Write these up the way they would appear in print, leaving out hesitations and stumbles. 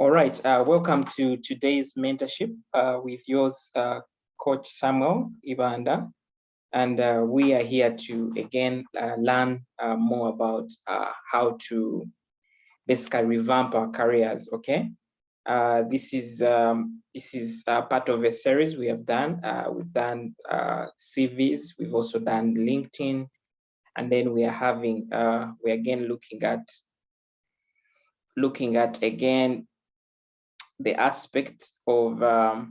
All right, welcome to today's mentorship with yours, Coach Samuel Ibanda. And we are here to, again, learn more about how to basically revamp our careers, okay? This is part of a series we have done. We've done CVs, we've also done LinkedIn, and then we are having, we're again looking at again, the aspect of how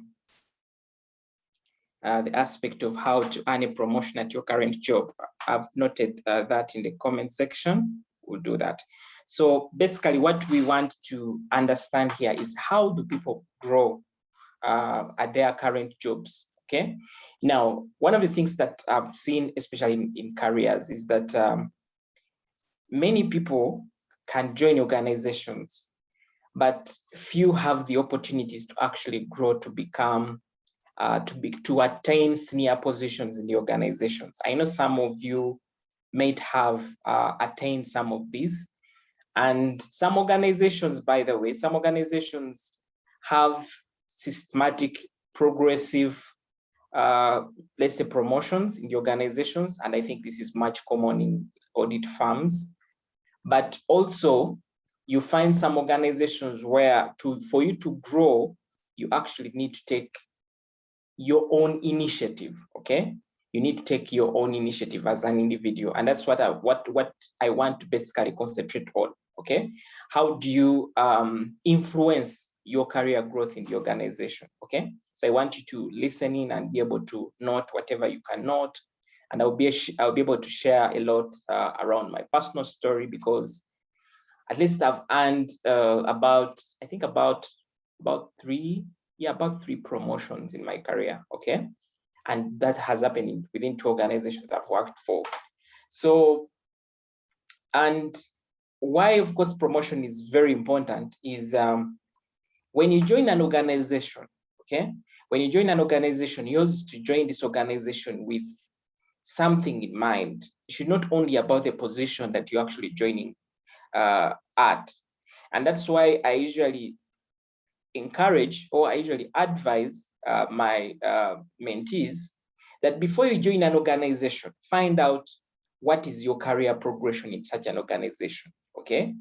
to earn a promotion at your current job. I've noted that in the comment section. We'll do that. So basically, what we want to understand here is how do people grow at their current jobs? Okay. Now, one of the things that I've seen, especially in careers, is that many people can join organizations, but few have the opportunities to actually grow to become, to attain senior positions in the organizations. I know some of you might have attained some of these, and some organizations, by the way, some organizations have systematic, progressive, let's say, promotions in the organizations, and I think this is much common in audit firms. But also, you find some organizations where for you to grow, you actually need to take your own initiative, okay? You need to take your own initiative as an individual. And that's what I want to basically concentrate on, okay? How do you influence your career growth in the organization, okay? So I want you to listen in and be able to note whatever you can note. And I'll be able to share a lot around my personal story, because at least I've earned about three promotions in my career, okay? And that has happened within 2 organizations that I've worked for. So, and why, of course, promotion is very important is when you join an organization, okay? When you join an organization, you used to join this organization with something in mind. It should not only about the position that you're actually joining at. And that's why I usually encourage, or I usually advise my mentees that before you join an organization, find out what is your career progression in such an organization, okay?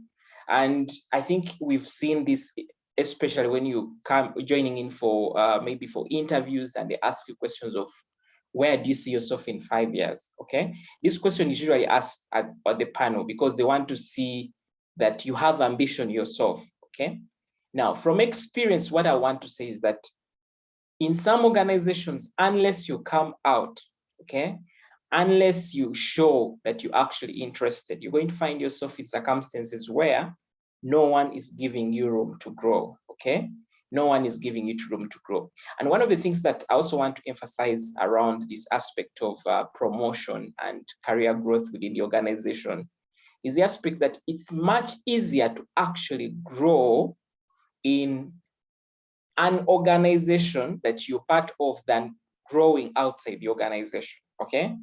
And I think we've seen this, especially when you come joining in for maybe for interviews, and they ask you questions of, where do you see yourself in 5 years, okay? This question is usually asked at the panel because they want to see that you have ambition yourself, okay? Now, from experience, what I want to say is that in some organizations, unless you come out, okay, unless you show that you're actually interested, you're going to find yourself in circumstances where no one is giving you room to grow, okay? No one is giving you room to grow. And one of the things that I also want to emphasize around this aspect of promotion and career growth within the organization is the aspect that it's much easier to actually grow in an organization that you're part of than growing outside the organization, okay?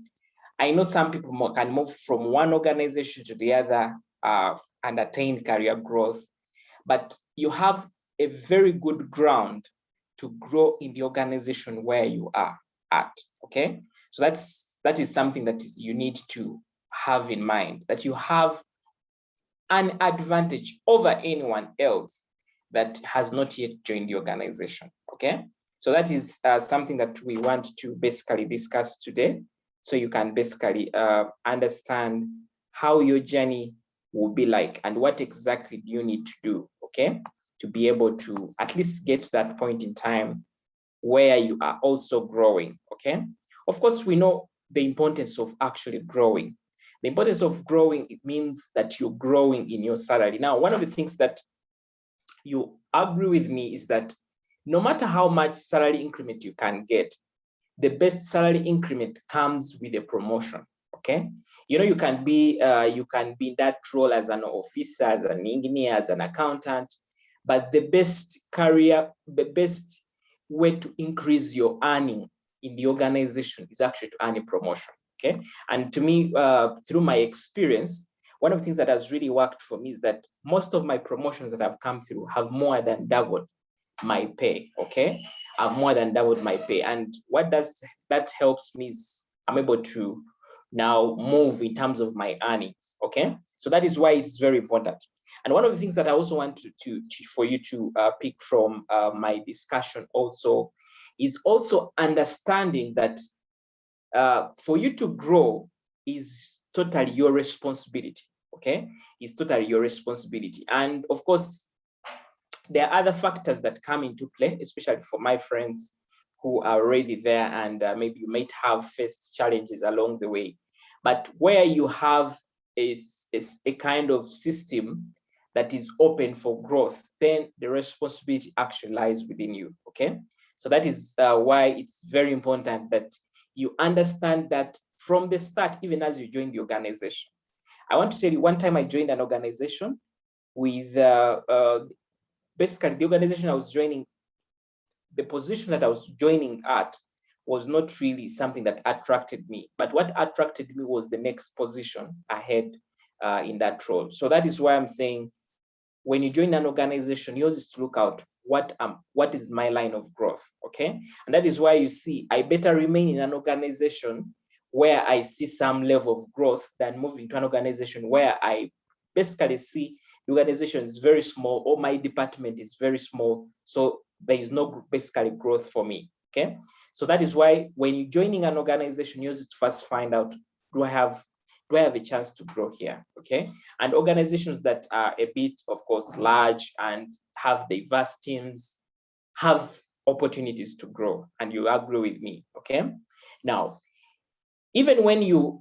I know some people can move from one organization to the other and attain career growth, but you have a very good ground to grow in the organization where you are at, okay? So that is something that you need to have in mind, that you have an advantage over anyone else that has not yet joined the organization, okay? So that is something that we want to basically discuss today, so you can basically understand how your journey will be like and what exactly do you need to do, okay, to be able to at least get to that point in time where you are also growing, okay? Of course, we know the importance of actually growing. The importance of growing, it means that you're growing in your salary. Now, one of the things that you agree with me is that no matter how much salary increment you can get, the best salary increment comes with a promotion, okay? You know, you can be in that role as an officer, as an engineer, as an accountant, but the best way to increase your earning in the organization is actually to earn a promotion, okay? And to me, through my experience, one of the things that has really worked for me is that most of my promotions that have come through have more than doubled my pay, okay? I've more than doubled my pay. And what does that helps me is I'm able to now move in terms of my earnings, okay? So that is why it's very important. And one of the things that I also want for you to pick from my discussion also is also understanding that for you to grow is totally your responsibility, okay? It's totally your responsibility. And of course, there are other factors that come into play, especially for my friends who are already there, and maybe you might have faced challenges along the way. But where you have a kind of system that is open for growth, then the responsibility actually lies within you, okay? So that is why it's very important that you understand that from the start, even as you join the organization. I want to tell you, one time I joined an organization with basically the organization I was joining, the position that I was joining at was not really something that attracted me. But what attracted me was the next position ahead in that role. So that is why I'm saying, when you join an organization, yours is to look out what is my line of growth, okay? And that is why you see, I better remain in an organization where I see some level of growth than moving to an organization where I basically see the organization is very small or my department is very small, so there is no basically growth for me, okay? So that is why when you're joining an organization, you need to first find out, do I have a chance to grow here, okay? And organizations that are a bit, of course, large and have diverse teams have opportunities to grow, and you agree with me, okay? Now, even when you're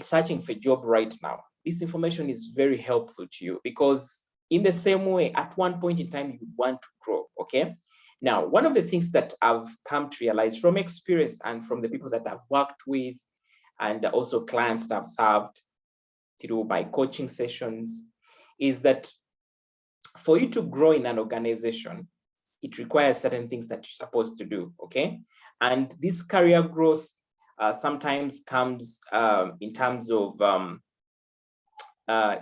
searching for a job right now, this information is very helpful to you, because in the same way, at one point in time, you want to grow, okay? Now, one of the things that I've come to realize from experience and from the people that I've worked with, and also clients that I've served through my coaching sessions, is that for you to grow in an organization, it requires certain things that you're supposed to do, okay? And this career growth sometimes comes in terms of,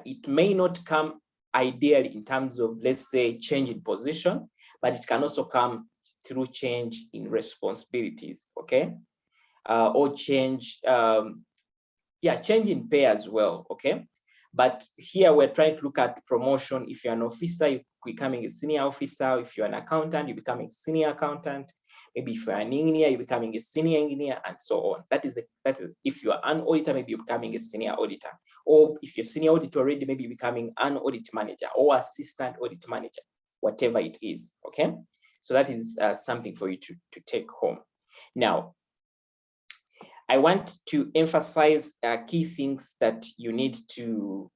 it may not come ideally in terms of, let's say, change in position, but it can also come through change in responsibilities, okay? Or change, change in pay as well, okay? But here we're trying to look at promotion. If you're an officer, you're becoming a senior officer. If you're an accountant, you're becoming a senior accountant. Maybe if you're an engineer, you're becoming a senior engineer, and so on. That is if you're an auditor, maybe you're becoming a senior auditor. Or if you're senior auditor already, maybe you're becoming an audit manager or assistant audit manager, whatever it is, okay? So that is something for you to take home. Now, I want to emphasize key things that you need to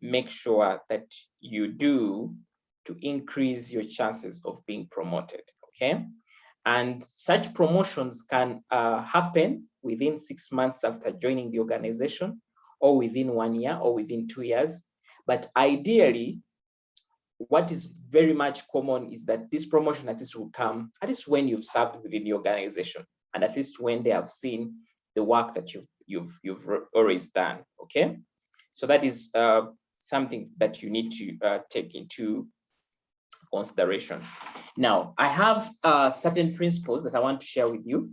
make sure that you do to increase your chances of being promoted, okay? And such promotions can happen within 6 months after joining the organization, or within 1 year, or within 2 years. But ideally, what is very much common is that this promotion at least will come at least when you've served within the organization, and at least when they have seen the work that you've always done, okay? So that is something that you need to take into consideration. Now, I have certain principles that I want to share with you,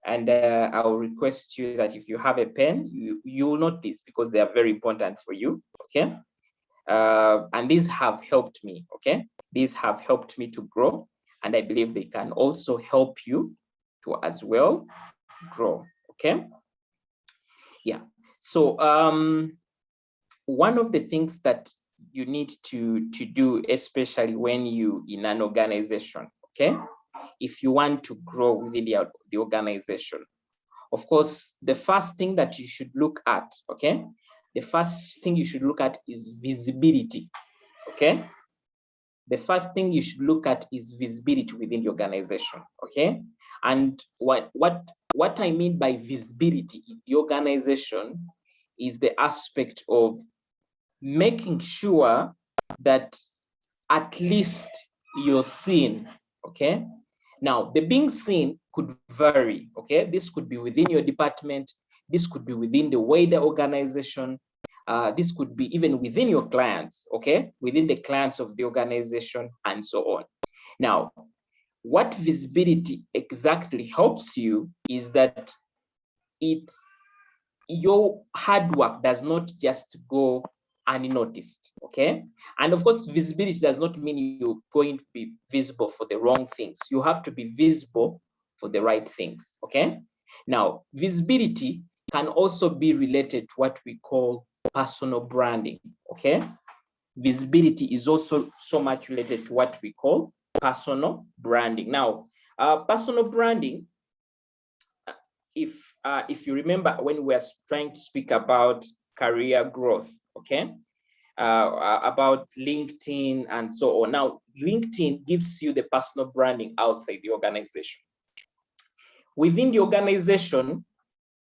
and I will request you that if you have a pen, you will note this, because they are very important for you, okay? And these have helped me, okay? These have helped me to grow, and I believe they can also help you to as well grow, okay? Yeah, so one of the things that you need to do, especially when you in an organization, okay? If you want to grow within the organization, of course, the first thing that you should look at, okay? The first thing you should look at is visibility, okay? The first thing you should look at is visibility within the organization, okay? And what I mean by visibility in the organization is the aspect of making sure that at least you're seen, okay? Now, the being seen could vary, okay? This could be within your department, this could be within the wider organization, This could be even within your clients, okay? Within the clients of the organization and so on. Now, what visibility exactly helps you is that your hard work does not just go unnoticed, okay? And of course, visibility does not mean you're going to be visible for the wrong things. You have to be visible for the right things, okay? Now, visibility can also be related to what we call personal branding, okay? Visibility is also so much related to what we call personal branding. Now, personal branding, if you remember when we were trying to speak about career growth, okay, about LinkedIn and so on. Now, LinkedIn gives you the personal branding outside the organization. Within the organization,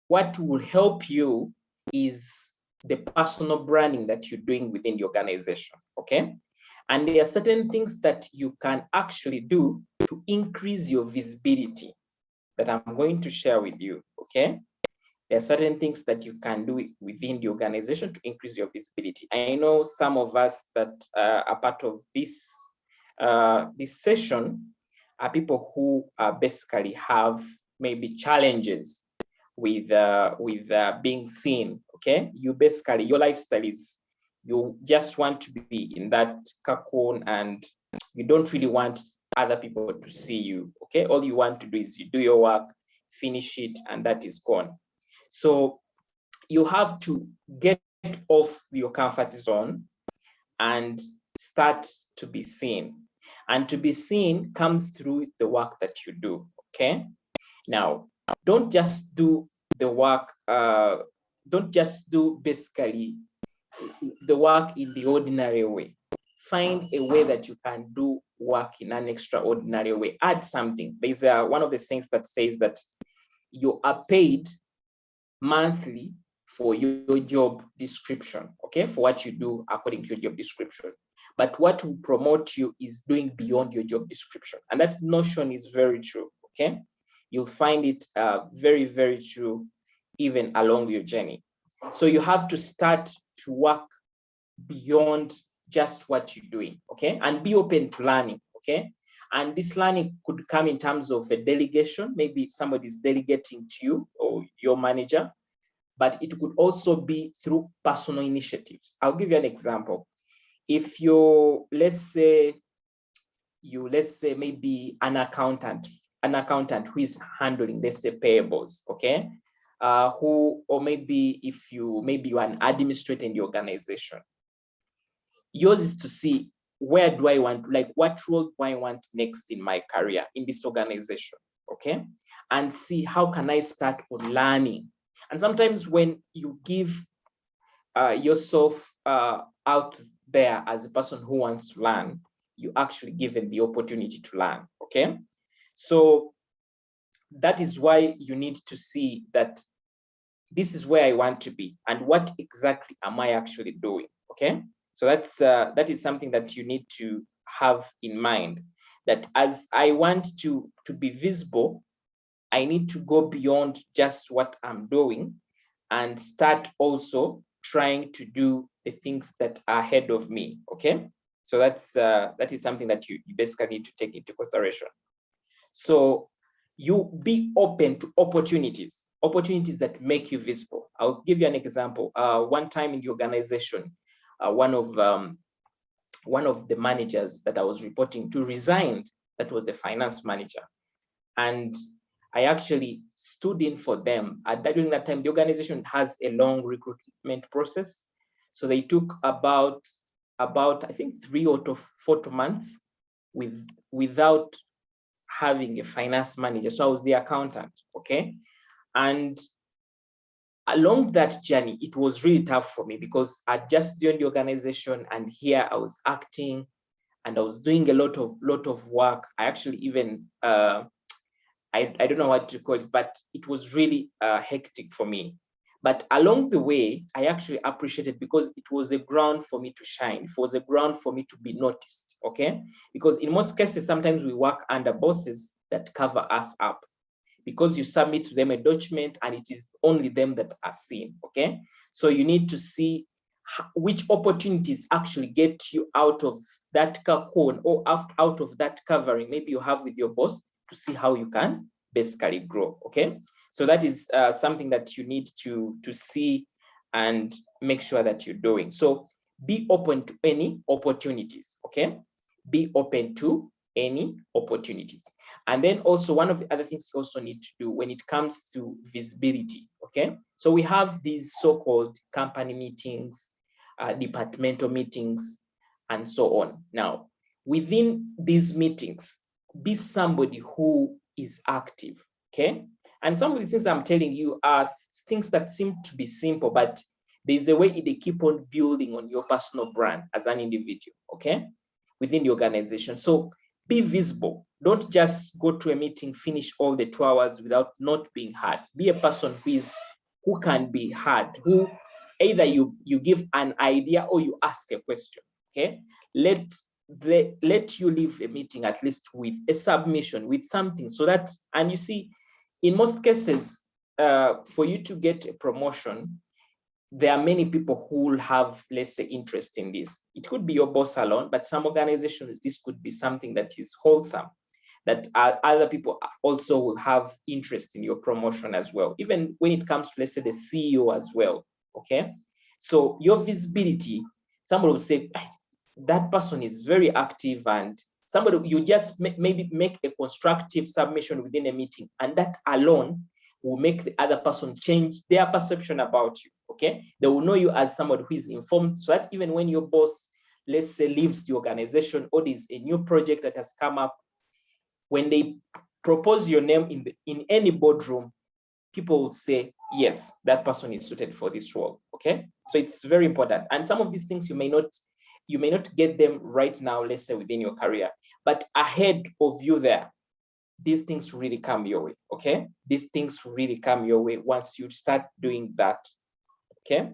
what will help you is the personal branding that you're doing within the organization, okay? And there are certain things that you can actually do to increase your visibility that I'm going to share with you, okay? There are certain things that you can do within the organization to increase your visibility. I know some of us that are part of this this session are people who basically have maybe challenges with being seen. Okay, you basically, your lifestyle is you just want to be in that cocoon and you don't really want other people to see you. Okay, all you want to do is you do your work, finish it, and that is gone. So you have to get off your comfort zone and start to be seen. And to be seen comes through the work that you do, okay? Now, don't just do the work, don't just do basically the work in the ordinary way. Find a way that you can do work in an extraordinary way. Add something. There's one of the things that says that you are paid monthly for your job description, okay, for what you do according to your job description. But what will promote you is doing beyond your job description. And that notion is very true, okay? You'll find it very, very true even along your journey. So you have to start to work beyond just what you're doing, okay? And be open to learning, okay? And this learning could come in terms of a delegation. Maybe somebody's delegating to you or your manager, but it could also be through personal initiatives. I'll give you an example. If you're, let's say maybe an accountant who is handling, let's say, payables, okay? Or maybe if you're an administrator in the organization. Yours is to see, where do I want, like what role do I want next in my career in this organization, okay? And see how can I start on learning. And sometimes when you give yourself out there as a person who wants to learn, you actually given the opportunity to learn, okay? So that is why you need to see that this is where I want to be and what exactly am I actually doing, okay? So that is something that you need to have in mind, that as I want to be visible, I need to go beyond just what I'm doing and start also trying to do the things that are ahead of me, okay? So that is something that you basically need to take into consideration. So you be open to opportunities that make you visible. I'll give you an example. One time in the organization, one of the managers that I was reporting to resigned. That was the finance manager. And I actually stood in for them. During that time, the organization has a long recruitment process. So they took about I think 3 or 4 months without having a finance manager. So I was the accountant, okay? And along that journey, it was really tough for me because I just joined the organization and here I was acting and I was doing a lot of work. I actually even I don't know what to call it, but it was really hectic for me. But along the way, I actually appreciated because it was a ground for me to shine. It was a ground for me to be noticed, okay? Because in most cases, sometimes we work under bosses that cover us up because you submit to them a document and it is only them that are seen, okay? So you need to see which opportunities actually get you out of that cocoon or out of that covering maybe you have with your boss, to see how you can basically grow. Okay, so that is something that you need to see and make sure that you're doing. So be open to any opportunities. Okay, be open to any opportunities. And then also, one of the other things you also need to do when it comes to visibility. Okay, so we have these so-called company meetings, departmental meetings, and so on. Now, within these meetings, be somebody who is active. Okay, and some of the things I'm telling you are things that seem to be simple, but there's a way they keep on building on your personal brand as an individual. Okay, within the organization. So be visible. Don't just go to a meeting, finish all the 2 hours without not being heard. Be a person who can be heard, who either you give an idea or you ask a question. Okay, let you leave a meeting at least with a submission, with something, so that, and you see, in most cases, for you to get a promotion, there are many people who will have, let's say, interest in this. It could be your boss alone, but some organizations, this could be something that is wholesome, that other people also will have interest in your promotion as well, even when it comes to, let's say, the CEO as well. Okay, so your visibility, somebody will say, that person is very active, and somebody, you just maybe make a constructive submission within a meeting, and that alone will make the other person change their perception about you. Okay, they will know you as somebody who is informed, so that even when your boss, let's say, leaves the organization, or there's a new project that has come up, when they propose your name in any boardroom, people would say, yes, that person is suited for this role. Okay, so it's very important. And some of these things you may not get them right now, let's say, within your career, but ahead of you there, these things really come your way. Okay, these things really come your way once you start doing that. Okay,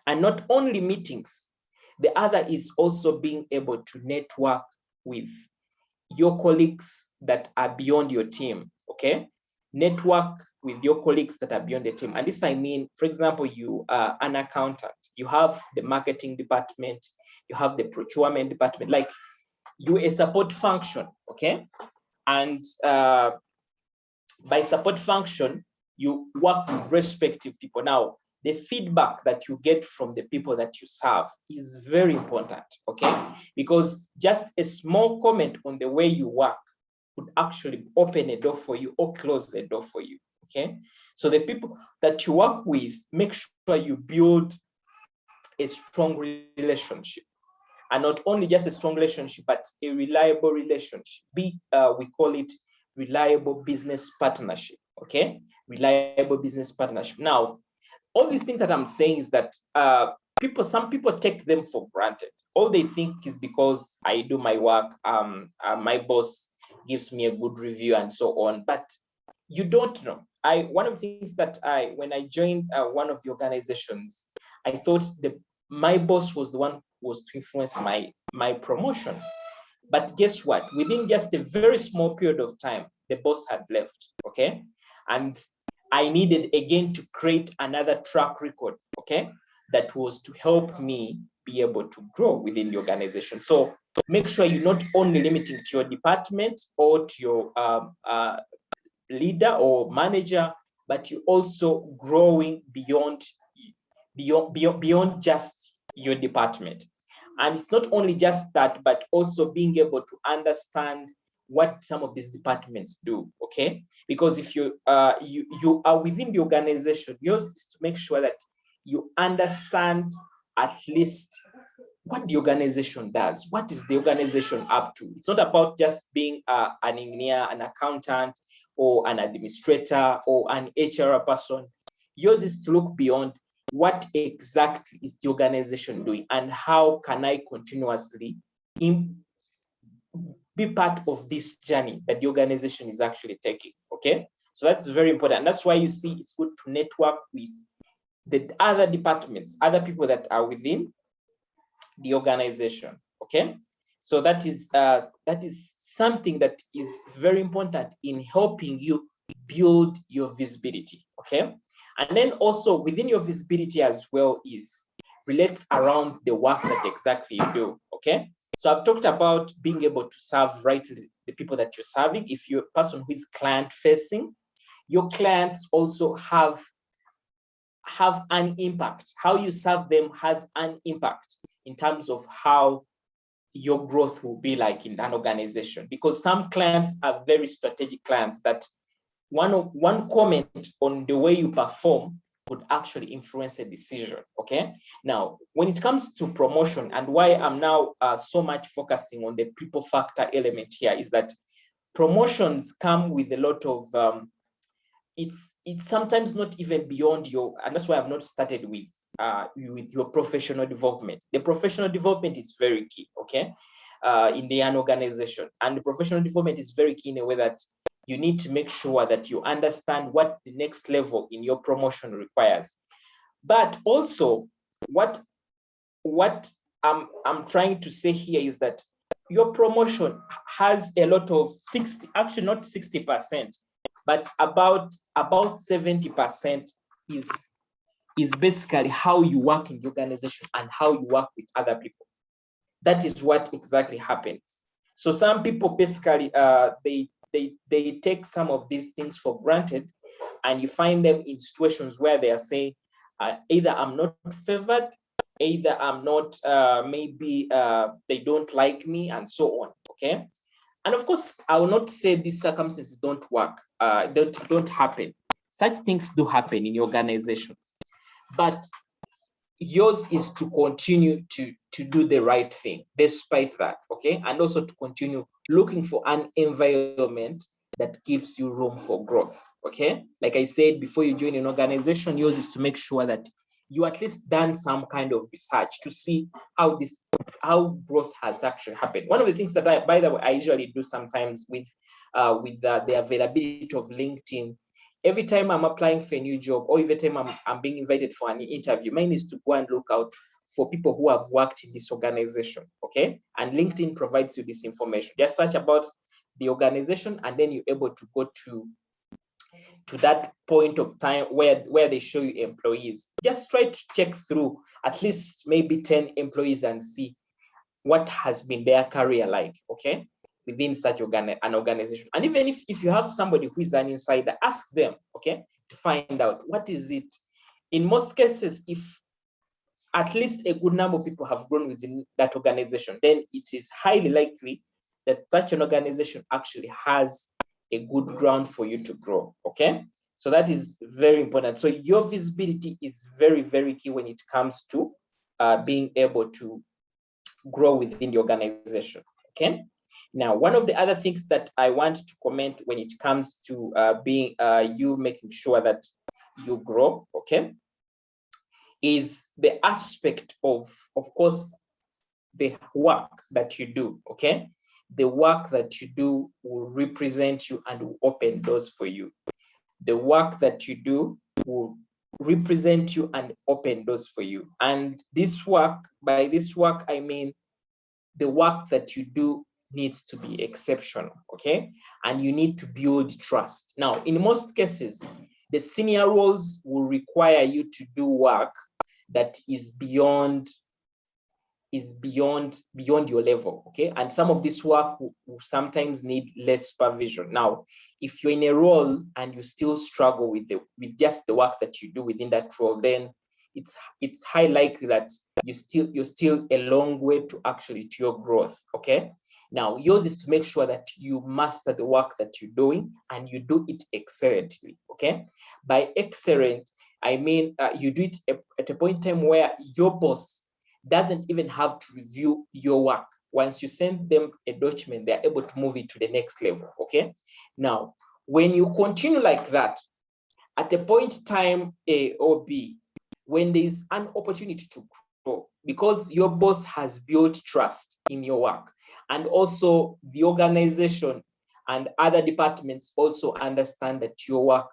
and not only meetings, the other is also being able to network with your colleagues that are beyond your team. Okay, network with your colleagues that are beyond the team. And this, I mean, for example, you are an accountant, you have the marketing department, you have the procurement department, like you a support function. Okay, and by support function, you work with respective people. Now, the feedback that you get from the people that you serve is very important. Okay, because just a small comment on the way you work could actually open a door for you or close the door for you. Okay, so the people that you work with, make sure you build a strong relationship, and not only just a strong relationship, but a reliable relationship. We call it reliable business partnership. Okay, reliable business partnership. Now, all these things that I'm saying is that some people take them for granted. All they think is because I do my work, my boss gives me a good review and so on. But you don't know. One of the things that when I joined one of the organizations, I thought my boss was the one who was to influence my promotion. But guess what? Within just a very small period of time, the boss had left. Okay, and I needed again to create another track record. Okay, that was to help me be able to grow within the organization. So make sure you're not only limiting to your department or to your leader or manager, but you're also growing beyond just your department. And it's not only just that, but also being able to understand what some of these departments do. Okay, because if you are within the organization, yours is to make sure that you understand at least what the organization does. What is the organization up to? It's not about just being an engineer, an accountant, or an administrator, or an HR person. Yours is to look beyond. What exactly is the organization doing, and how can I continuously be part of this journey that the organization is actually taking? Okay, so that's very important. That's why you see it's good to network with the other departments, other people that are within the organization. Okay, so that is something that is very important in helping you build your visibility. Okay, and then also within your visibility as well is relates around the work that exactly you do, okay? So I've talked about being able to serve rightly the people that you're serving. If you're a person who is client facing, your clients also have an impact. How you serve them has an impact in terms of how your growth will be like in an organization, because some clients are very strategic clients that one comment on the way you perform would actually influence a decision, okay? Now, when it comes to promotion, and why I'm now so much focusing on the people factor element here, is that promotions come with a lot of it's sometimes not even beyond your, and that's why I've not started with your professional development. The professional development is very key, okay, in an organization. And the professional development is very key in a way that you need to make sure that you understand what the next level in your promotion requires. But also, what I'm trying to say here is that your promotion has a lot of 60, actually not 60%, but about 70% is basically how you work in the organization and how you work with other people. That is what exactly happens. So some people basically they take some of these things for granted, and you find them in situations where they are saying, either I'm not favored, either I'm not, maybe they don't like me, and so on, okay? And of course, I will not say these circumstances don't work, don't happen. Such things do happen in organizations, but yours is to continue to do the right thing despite that, okay? And also to continue looking for an environment that gives you room for growth, okay? Like I said, before you join an organization, yours is to make sure that you at least done some kind of research to see how growth has actually happened. One of the things that by the way, I usually do sometimes with the availability of LinkedIn, every time I'm applying for a new job, or every time I'm being invited for an interview, mine is to go and look out for people who have worked in this organization, okay? And LinkedIn provides you this information. Just search about the organization, and then you're able to go to that point of time where they show you employees. Just try to check through at least maybe 10 employees and see what has been their career like, okay, within such an organization. And even if you have somebody who is an insider, ask them, okay, to find out what is it. In most cases, if at least a good number of people have grown within that organization, then it is highly likely that such an organization actually has a good ground for you to grow, okay? So that is very important. So your visibility is very, very key when it comes to being able to grow within the organization, okay? Now, one of the other things that I want to comment when it comes to you making sure that you grow, okay, is the aspect of course, the work that you do, okay? The work that you do will represent you and will open doors for you. The work that you do will represent you and open doors for you. And this work, by this work, I mean the work that you do needs to be exceptional, okay? And you need to build trust. Now, in most cases, the senior roles will require you to do work that is beyond your level, okay? And some of this work will sometimes need less supervision. Now, if you're in a role and you still struggle with just the work that you do within that role, then it's high likely that you're still a long way to your growth, okay? Now, yours is to make sure that you master the work that you're doing and you do it excellently, okay? By excellent, I mean you do it at a point in time where your boss doesn't even have to review your work. Once you send them a document, they're able to move it to the next level, okay? Now, when you continue like that, at a point in time A or B, when there's an opportunity to grow, because your boss has built trust in your work, and also the organization and other departments also understand that your work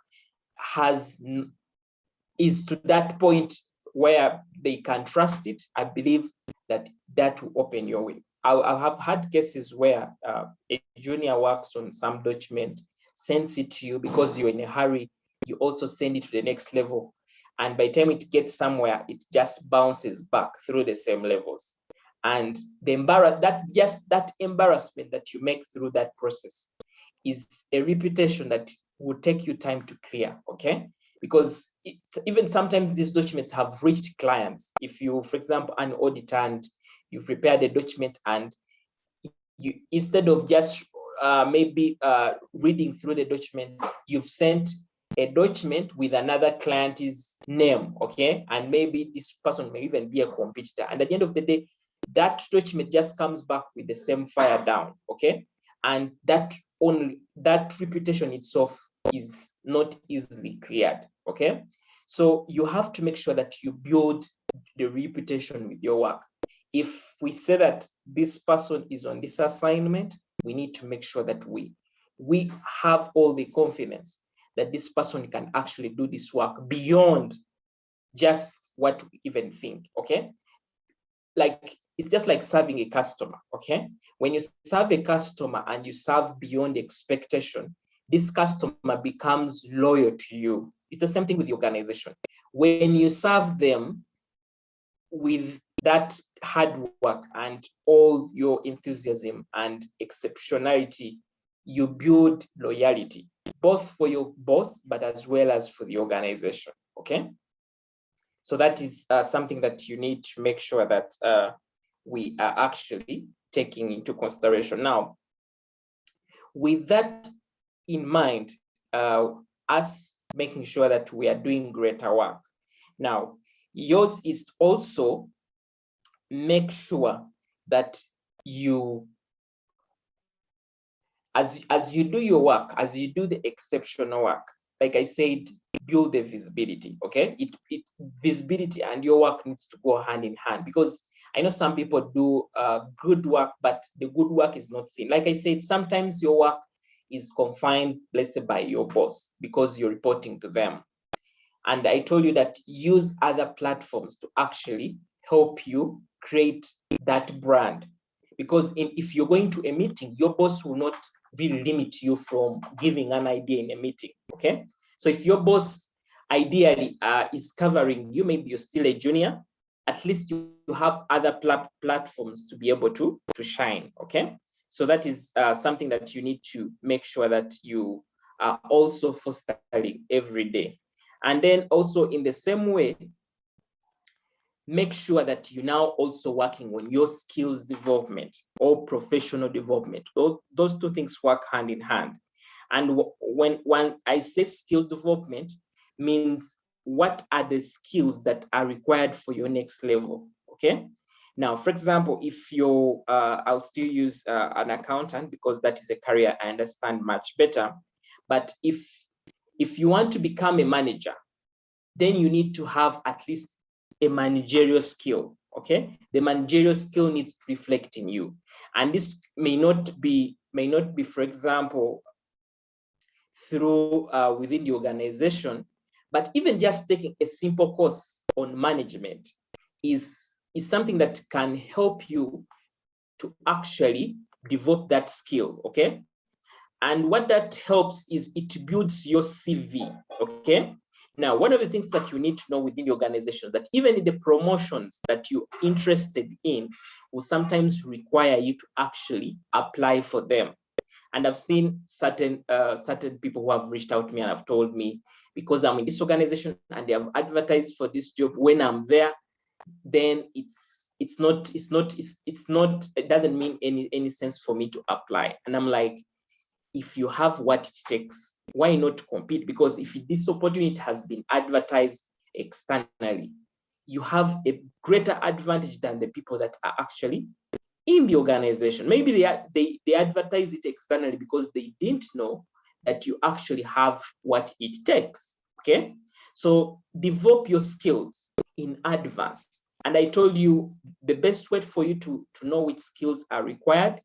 is to that point where they can trust it, I believe that will open your way. I have had cases where a junior works on some document, sends it to you because you're in a hurry, you also send it to the next level. And by the time it gets somewhere, it just bounces back through the same levels. And the that embarrassment that you make through that process is a reputation that will take you time to clear, okay? Because even sometimes these documents have reached clients. If you, for example, an auditor and you've prepared a document and you, instead of just maybe reading through the document, you've sent a document with another client's name, okay? And maybe this person may even be a competitor. And at the end of the day, that document just comes back with the same fire down, okay? And that reputation itself is not easily cleared, okay? So you have to make sure that you build the reputation with your work. If we say that this person is on this assignment, we need to make sure that we have all the confidence that this person can actually do this work beyond just what we even think, okay? Like, it's just like serving a customer, okay? When you serve a customer and you serve beyond expectation, this customer becomes loyal to you. It's the same thing with the organization. When you serve them with that hard work and all your enthusiasm and exceptionality, you build loyalty, both for your boss, but as well as for the organization, okay? So that is something that you need to make sure that we are actually taking into consideration. Now, with that in mind, us making sure that we are doing greater work. Now, yours is also make sure that you, as you do your work, as you do the exceptional work, like I said, build the visibility, okay? Visibility and your work needs to go hand in hand, because I know some people do good work, but the good work is not seen. Like I said, sometimes your work is confined, let's say, by your boss because you're reporting to them. And I told you that use other platforms to actually help you create that brand. Because if you're going to a meeting, your boss will not really limit you from giving an idea in a meeting, okay? So if your boss ideally is covering you, maybe you're still a junior, at least you have other platforms to be able to shine, okay? So that is something that you need to make sure that you are also fostering every day. And then also in the same way, make sure that you're now also working on your skills development or professional development. Those two things work hand in hand. And when I say skills development, means what are the skills that are required for your next level, okay? Now, for example, if you're, I'll still use an accountant because that is a career I understand much better. But if you want to become a manager, then you need to have at least a managerial skill, okay? The managerial skill needs to reflect in you. And this may not be, for example, through within the organization, but even just taking a simple course on management is something that can help you to actually develop that skill, okay? And what that helps is it builds your CV, okay? Now, one of the things that you need to know within the organizations that even in the promotions that you're interested in will sometimes require you to actually apply for them. And I've seen certain people who have reached out to me and have told me, because I'm in this organization and they have advertised for this job, when I'm there, then it doesn't mean any sense for me to apply. And I'm like, if you have what it takes, why not compete? Because if this opportunity has been advertised externally, you have a greater advantage than the people that are actually in the organization. Maybe they advertise it externally because they didn't know that you actually have what it takes, okay? So develop your skills in advance. And I told you the best way for you to know which skills are required,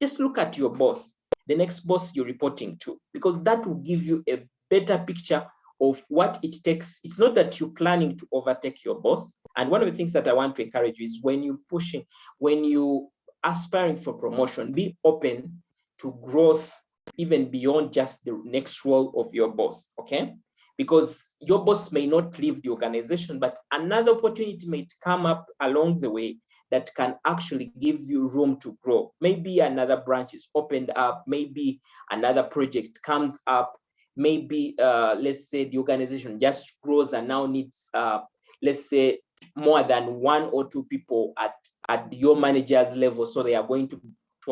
just look at your boss, the next boss you're reporting to, because that will give you a better picture of what it takes. It's not that you're planning to overtake your boss. And one of the things that I want to encourage you is when you aspiring for promotion, be open to growth even beyond just the next role of your boss, okay? because your boss may not leave the organization, but another opportunity might come up along the way that can actually give you room to grow. Maybe another branch is opened up, maybe another project comes up, maybe let's say the organization just grows and now needs let's say more than 1 or 2 people at your manager's level, so they are going to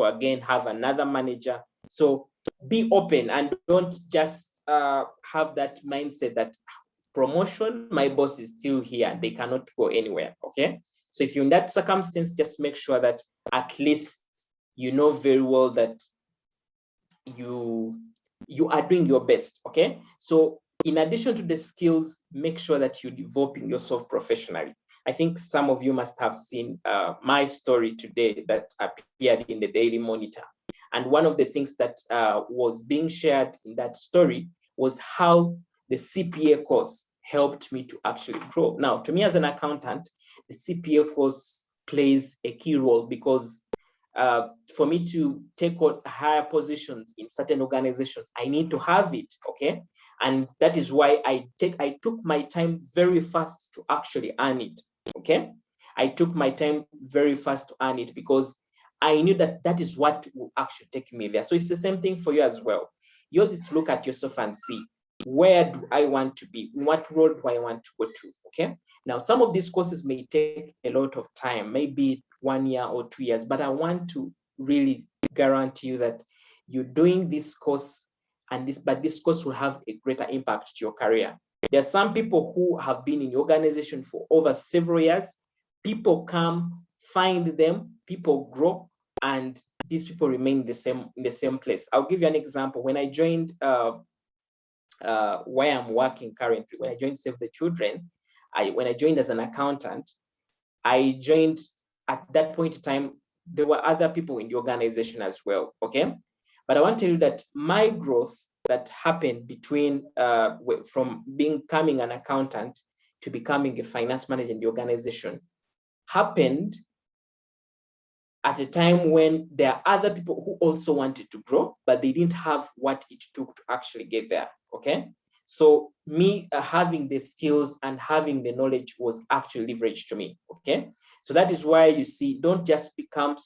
again have another manager. So be open and don't just have that mindset that promotion, my boss is still here, they cannot go anywhere. Okay, so if you're in that circumstance, just make sure that at least you know very well that you are doing your best. Okay, so in addition to the skills, make sure that you're developing yourself professionally. I think some of you must have seen my story today that appeared in the Daily Monitor. And one of the things that was being shared in that story was how the CPA course helped me to actually grow. Now, to me as an accountant, the CPA course plays a key role because for me to take on higher positions in certain organizations, I need to have it, okay? And that is why I took my time very fast to actually earn it, okay? I took my time very fast to earn it because I knew that that is what will actually take me there. So it's the same thing for you as well. Yours is to look at yourself and see, where do I want to be? In what role do I want to go to, okay? Now, some of these courses may take a lot of time, maybe 1 year or 2 years, but I want to really guarantee you that you're doing this course but this course will have a greater impact to your career. There are some people who have been in the organization for over several years. People come, find them, people grow, and these people remain in the same place. I'll give you an example. When I joined where I'm working currently, when I joined Save the Children, when I joined as an accountant, I joined at that point in time, there were other people in the organization as well, okay? But I want to tell you that my growth that happened between from becoming an accountant to becoming a finance manager in the organization happened at a time when there are other people who also wanted to grow, but they didn't have what it took to actually get there, okay? So me having the skills and having the knowledge was actually leveraged to me, okay? So that is why you see, don't just become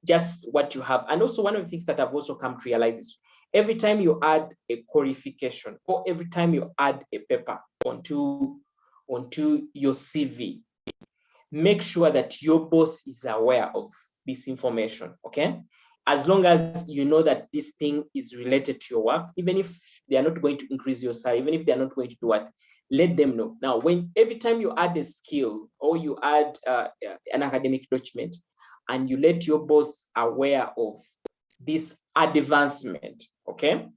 just what you have. And also one of the things that I've also come to realize is every time you add a qualification or every time you add a paper onto your CV, make sure that your boss is aware of this information, okay? As long as you know that this thing is related to your work, even if they are not going to increase your salary, even if they are not going to do what, let them know. Now, when every time you add a skill or you add an academic document and you let your boss aware of this advancement, okay?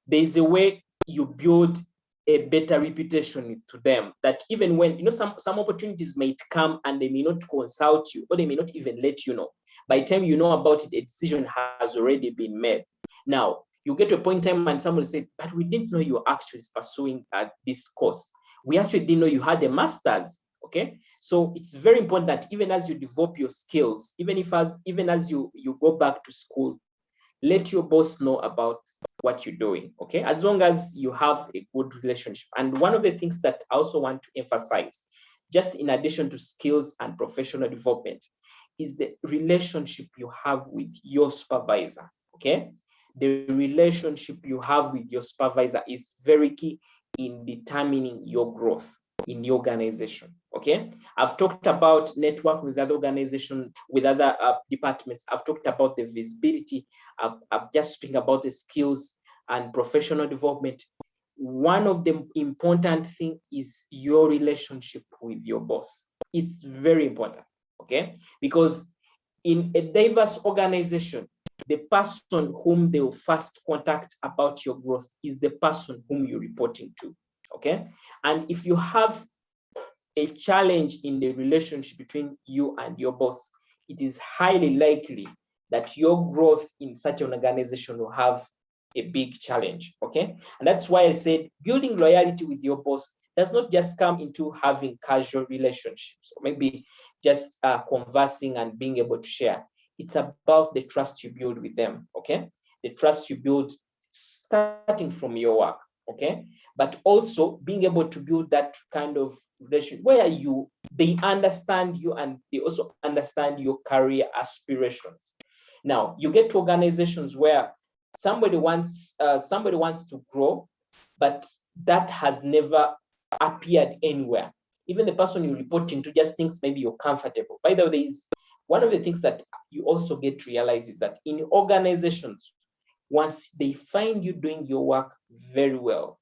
There's a way you build a better reputation to them, that even when, you know, some opportunities might come and they may not consult you or they may not even let you know. By the time you know about it, a decision has already been made. Now, you get to a point in time and someone says, but we didn't know you were actually pursuing this course. We actually didn't know you had a master's, okay? So it's very important that even as you develop your skills, even as you go back to school, let your boss know about what you're doing, okay? As long as you have a good relationship. And one of the things that I also want to emphasize, just in addition to skills and professional development, is the relationship you have with your supervisor, okay? The relationship you have with your supervisor is very key in determining your growth in the organization, okay? I've talked about network with other organizations, with other departments. I've talked about the visibility. I've just spoken about the skills and professional development. One of the important things is your relationship with your boss. It's very important, okay? Because in a diverse organization, the person whom they will first contact about your growth is the person whom you're reporting to, okay? And if you have a challenge in the relationship between you and your boss, it is highly likely that your growth in such an organization will have a big challenge, okay? And that's why I said building loyalty with your boss does not just come into having casual relationships, or maybe just conversing and being able to share. It's about the trust you build with them, okay? The trust you build starting from your work. okay? But also being able to build that kind of relationship where they understand you and they also understand your career aspirations. Now, you get to organizations where somebody wants to grow, but that has never appeared anywhere. Even the person you're reporting to just thinks maybe you're comfortable. By the way, one of the things that you also get to realize is that in organizations, once they find you doing your work very well,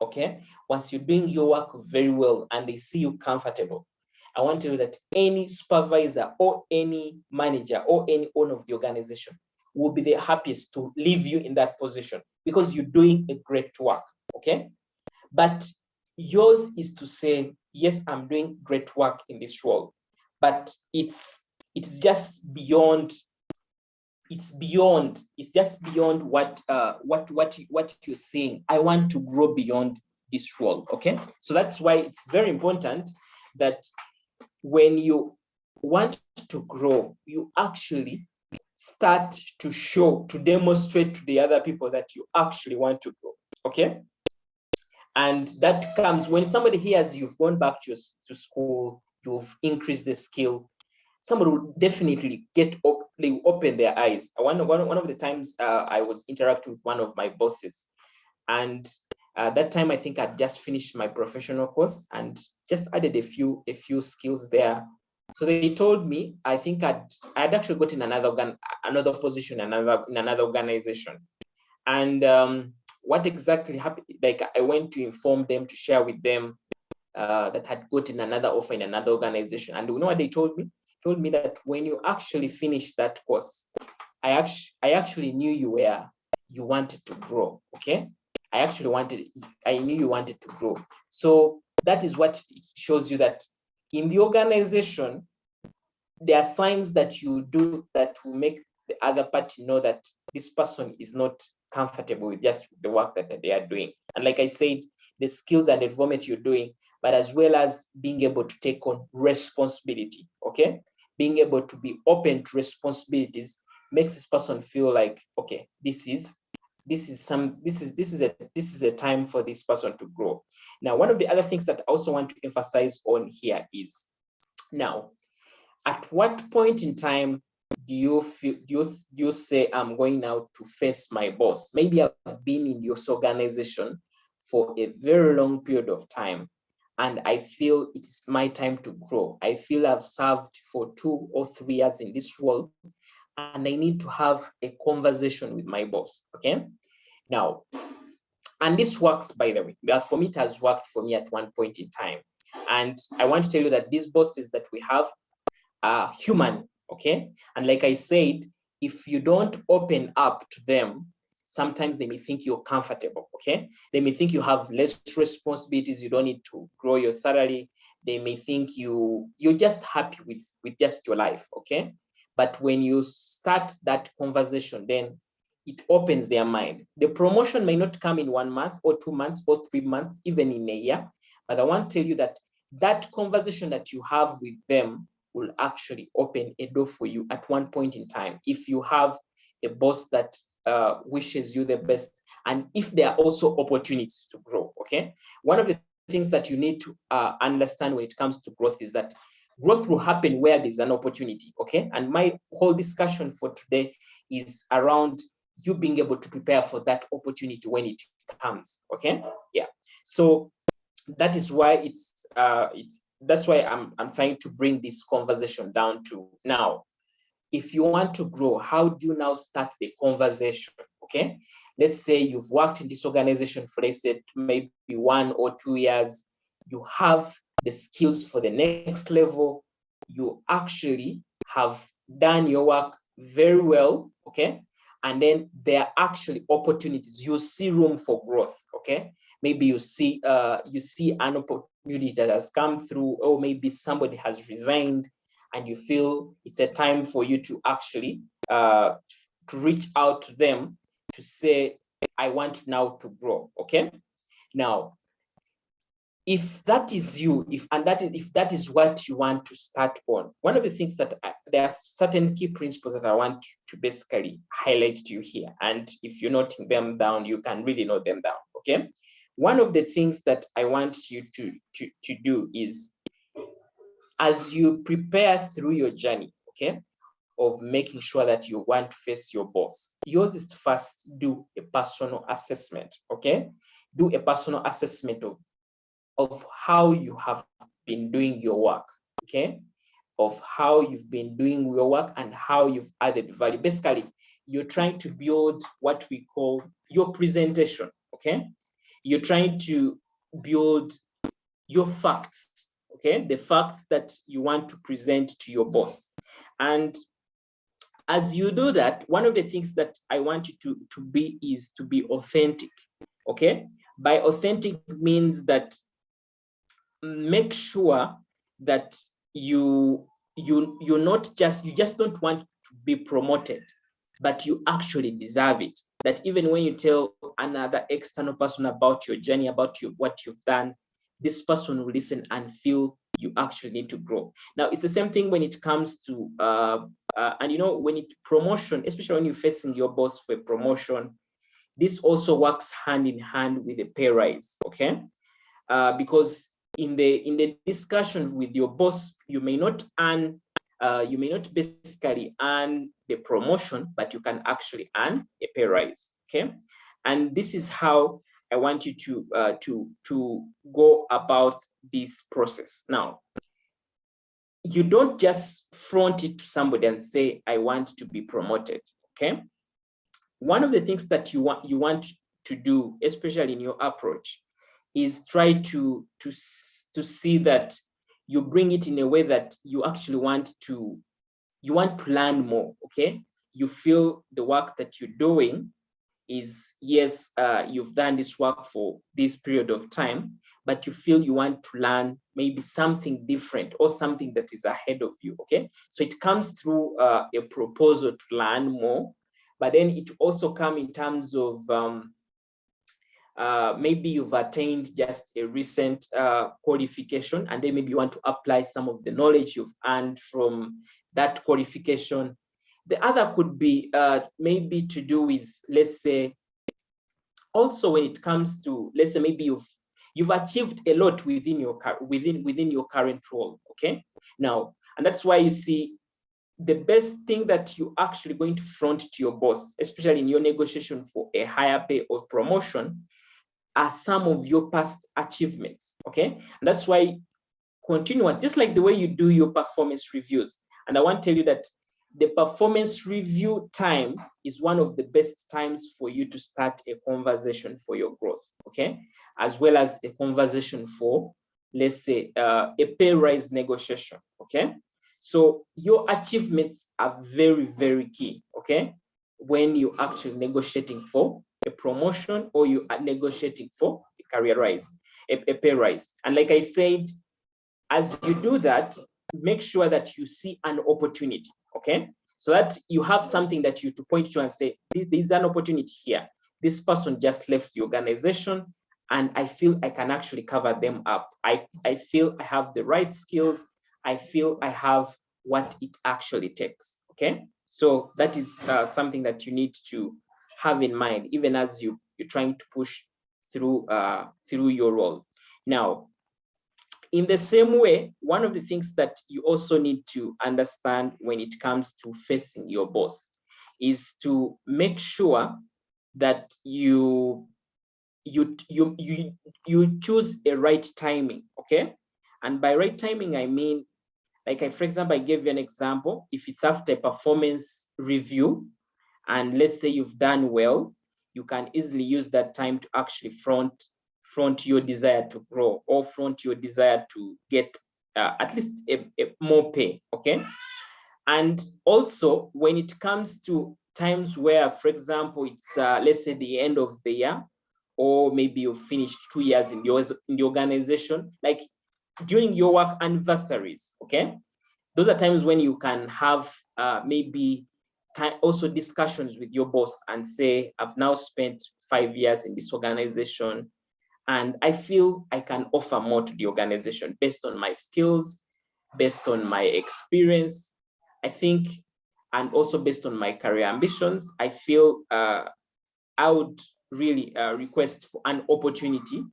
okay? Once you're doing your work very well and they see you comfortable, I want to tell you that any supervisor or any manager or any owner of the organization will be the happiest to leave you in that position because you're doing a great work, okay? But yours is to say, yes, I'm doing great work in this role, but it's just beyond. It's just beyond what you're saying. I want to grow beyond this role. Okay, so that's why it's very important that when you want to grow, you actually start to demonstrate to the other people that you actually want to grow. Okay, and that comes when somebody hears you've gone back to school, you've increased the skill. Somebody will definitely they will open their eyes. One of the times I was interacting with one of my bosses, and that time I think I'd just finished my professional course and just added a few skills there. So they told me I think I'd actually gotten another position in another organization, and what exactly happened? Like I went to inform them, to share with them that had gotten another offer in another organization, and you know what they told me? Told me that when you actually finish that course, I actually knew you wanted to grow. Okay, I knew you wanted to grow. So that is what shows you that in the organization, there are signs that you do that will make the other party know that this person is not comfortable with just the work that they are doing. And like I said, the skills and environment you're doing, but as well as being able to take on responsibility. Okay, being able to be open to responsibilities makes this person feel like, okay, this is a time for this person to grow. Now, one of the other things that I also want to emphasize on here is, now, at what point in time do you say I'm going now to face my boss? Maybe I've been in this organization for a very long period of time, and I feel it's my time to grow. I feel I've served for 2 or 3 years in this role, and I need to have a conversation with my boss. Okay, now, and this works, by the way, but for me it has worked for me at one point in time. And I want to tell you that these bosses that we have are human. Okay, and like I said, if you don't open up to them, sometimes they may think you're comfortable. Okay, they may think you have less responsibilities, you don't need to grow your salary. They may think you're just happy with just your life. Okay, but when you start that conversation, then it opens their mind. The promotion may not come in 1 month or 2 months or 3 months, even in a year, but I want to tell you that that conversation that you have with them will actually open a door for you at one point in time. If you have a boss that wishes you the best, and if there are also opportunities to grow. Okay, one of the things that you need to understand when it comes to growth is that growth will happen where there's an opportunity. Okay, and my whole discussion for today is around you being able to prepare for that opportunity when it comes. Okay, yeah. So that is why that's why I'm trying to bring this conversation down to now. If you want to grow, how do you now start the conversation? Okay, let's say you've worked in this organization for, let's say, maybe 1 or 2 years. You have the skills for the next level. You actually have done your work very well. Okay, and then there are actually opportunities. You see room for growth. Okay, maybe you see an opportunity that has come through, or maybe somebody has resigned, and you feel it's a time for you to actually to reach out to them to say, I want now to grow. Okay, now, if that is you, if that is what you want to start on, one of the things that there are certain key principles that I want to basically highlight to you here, and if you're noting them down, you can really note them down. okay? One of the things that I want you to do is, as you prepare through your journey, okay, of making sure that you want to face your boss, yours is to first do a personal assessment, okay? Do a personal assessment of how you have been doing your work, okay? Of how you've been doing your work and how you've added value. Basically, you're trying to build what we call your presentation, okay? You're trying to build your facts, okay? The facts that you want to present to your boss. And as you do that, one of the things that I want you to be is to be authentic, okay? By authentic means that make sure that you just don't want to be promoted, but you actually deserve it. That even when you tell another external person about your journey, about what you've done, this person will listen and feel you actually need to grow. Now, it's the same thing when it comes to and when it promotion, especially when you're facing your boss for a promotion, this also works hand in hand with a pay rise, okay? Because in the discussion with your boss, you may not basically earn the promotion, but you can actually earn a pay rise, okay? And this is how I want you to go about this process. Now, you don't just front it to somebody and say, I want to be promoted, okay? One of the things that you want to do, especially in your approach, is try to see that you bring it in a way that you actually want to learn more, okay? You feel the work that you're doing is, yes, you've done this work for this period of time, but you feel you want to learn maybe something different or something that is ahead of you, okay? So it comes through a proposal to learn more, but then it also comes in terms of maybe you've attained just a recent qualification, and then maybe you want to apply some of the knowledge you've earned from that qualification. The other could be maybe to do with, let's say, also when it comes to, let's say, maybe you've achieved a lot within your current role, okay? Now, and that's why you see the best thing that you actually going to front to your boss, especially in your negotiation for a higher pay or promotion, are some of your past achievements, okay? And that's why continuous, just like the way you do your performance reviews. And I want to tell you that the performance review time is one of the best times for you to start a conversation for your growth, okay? As well as a conversation for, let's say, a pay rise negotiation, okay? So your achievements are very, very key, okay? When you're actually negotiating for a promotion or you are negotiating for a career rise, a pay rise. And like I said, as you do that, make sure that you see an opportunity, okay? So that you have something that you to point to and say, there's an opportunity here. This person just left the organization and I feel I can actually cover them up. I feel I have the right skills. I feel I have what it actually takes, okay? So that is something that you need to have in mind, even as you're trying to push through your role. Now, in the same way, one of the things that you also need to understand when it comes to facing your boss is to make sure that you choose a right timing, okay? And by right timing, I mean, like for example, I gave you an example. If it's after a performance review, and let's say you've done well, you can easily use that time to actually front your desire to grow or front your desire to get at least a more pay, okay? And also when it comes to times where, for example, it's let's say the end of the year, or maybe you've finished 2 years in the organization, like during your work anniversaries, okay? Those are times when you can have maybe also discussions with your boss and say, I've now spent 5 years in this organization, and I feel I can offer more to the organization based on my skills, based on my experience, I think, and also based on my career ambitions. I feel I would really request for an opportunity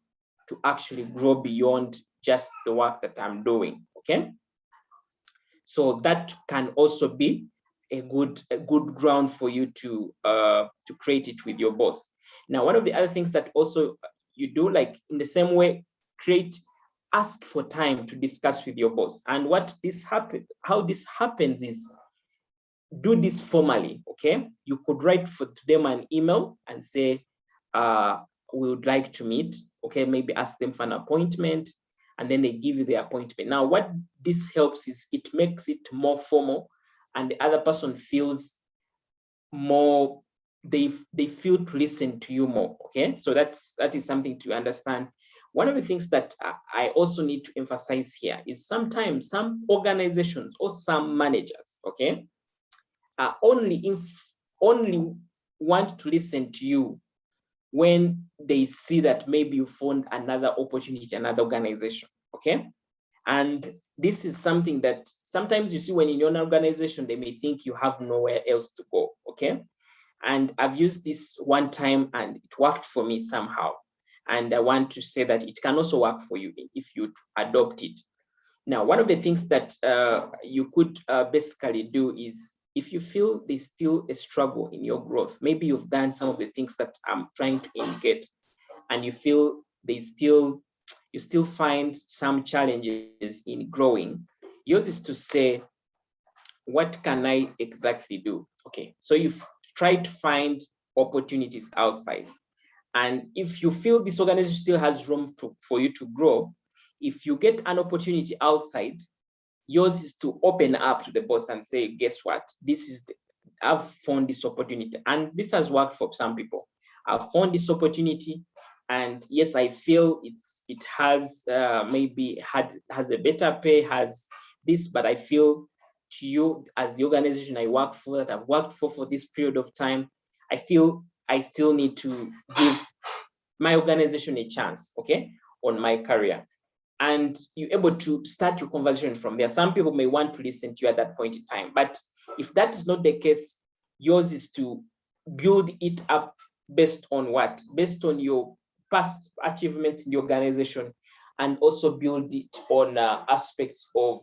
to actually grow beyond just the work that I'm doing. Okay, so that can also be a good ground for you to create it with your boss. Now, one of the other things that also you do, like in the same way, ask for time to discuss with your boss. And how this happens is, do this formally. Okay, you could write for them an email and say, we would like to meet. Okay, maybe ask them for an appointment, and then they give you the appointment. Now, what this helps is it makes it more formal, and the other person feels more, they feel to listen to you more. Okay, so that is something to understand. One of the things that I also need to emphasize here is sometimes some organizations or some managers, okay, only want to listen to you when they see that maybe you found another opportunity, another organization. Okay, and this is something that sometimes you see when in your organization, they may think you have nowhere else to go. Okay, and I've used this one time and it worked for me somehow, and I want to say that it can also work for you if you adopt it. Now, one of the things that you could basically do is, if you feel there's still a struggle in your growth, maybe you've done some of the things that I'm trying to indicate, and you feel you still find some challenges in growing, yours is to say, what can I exactly do? Okay, so you've tried to find opportunities outside. And if you feel this organization still has room for you to grow, if you get an opportunity outside, yours is to open up to the boss and say, guess what? I've found this opportunity. And this has worked for some people. I've found this opportunity. And yes, I feel it has maybe has a better pay, has this, but I feel to you as the organization I work for, that I've worked for this period of time, I feel I still need to give my organization a chance, okay, on my career. And you're able to start your conversation from there. Some people may want to listen to you at that point in time, but if that is not the case, yours is to build it up based on what? Based on your past achievements in the organization, and also build it on aspects of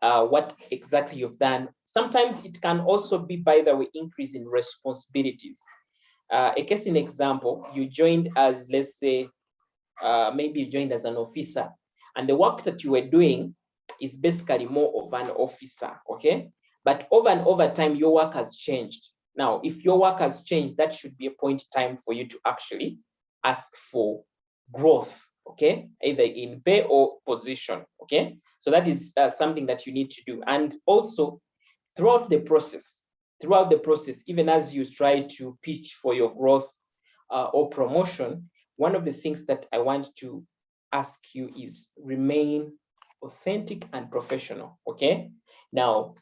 what exactly you've done. Sometimes it can also be, by the way, increase in responsibilities. A case in example, you joined as, let's say, maybe you joined as an officer, and the work that you were doing is basically more of an officer, okay? But over time, your work has changed. Now, if your work has changed, that should be a point in time for you to actually ask for growth, okay? Either in pay or position, okay? So that is something that you need to do. And also, throughout the process, even as you try to pitch for your growth or promotion, one of the things that I want to ask you is remain authentic and professional, okay? Now,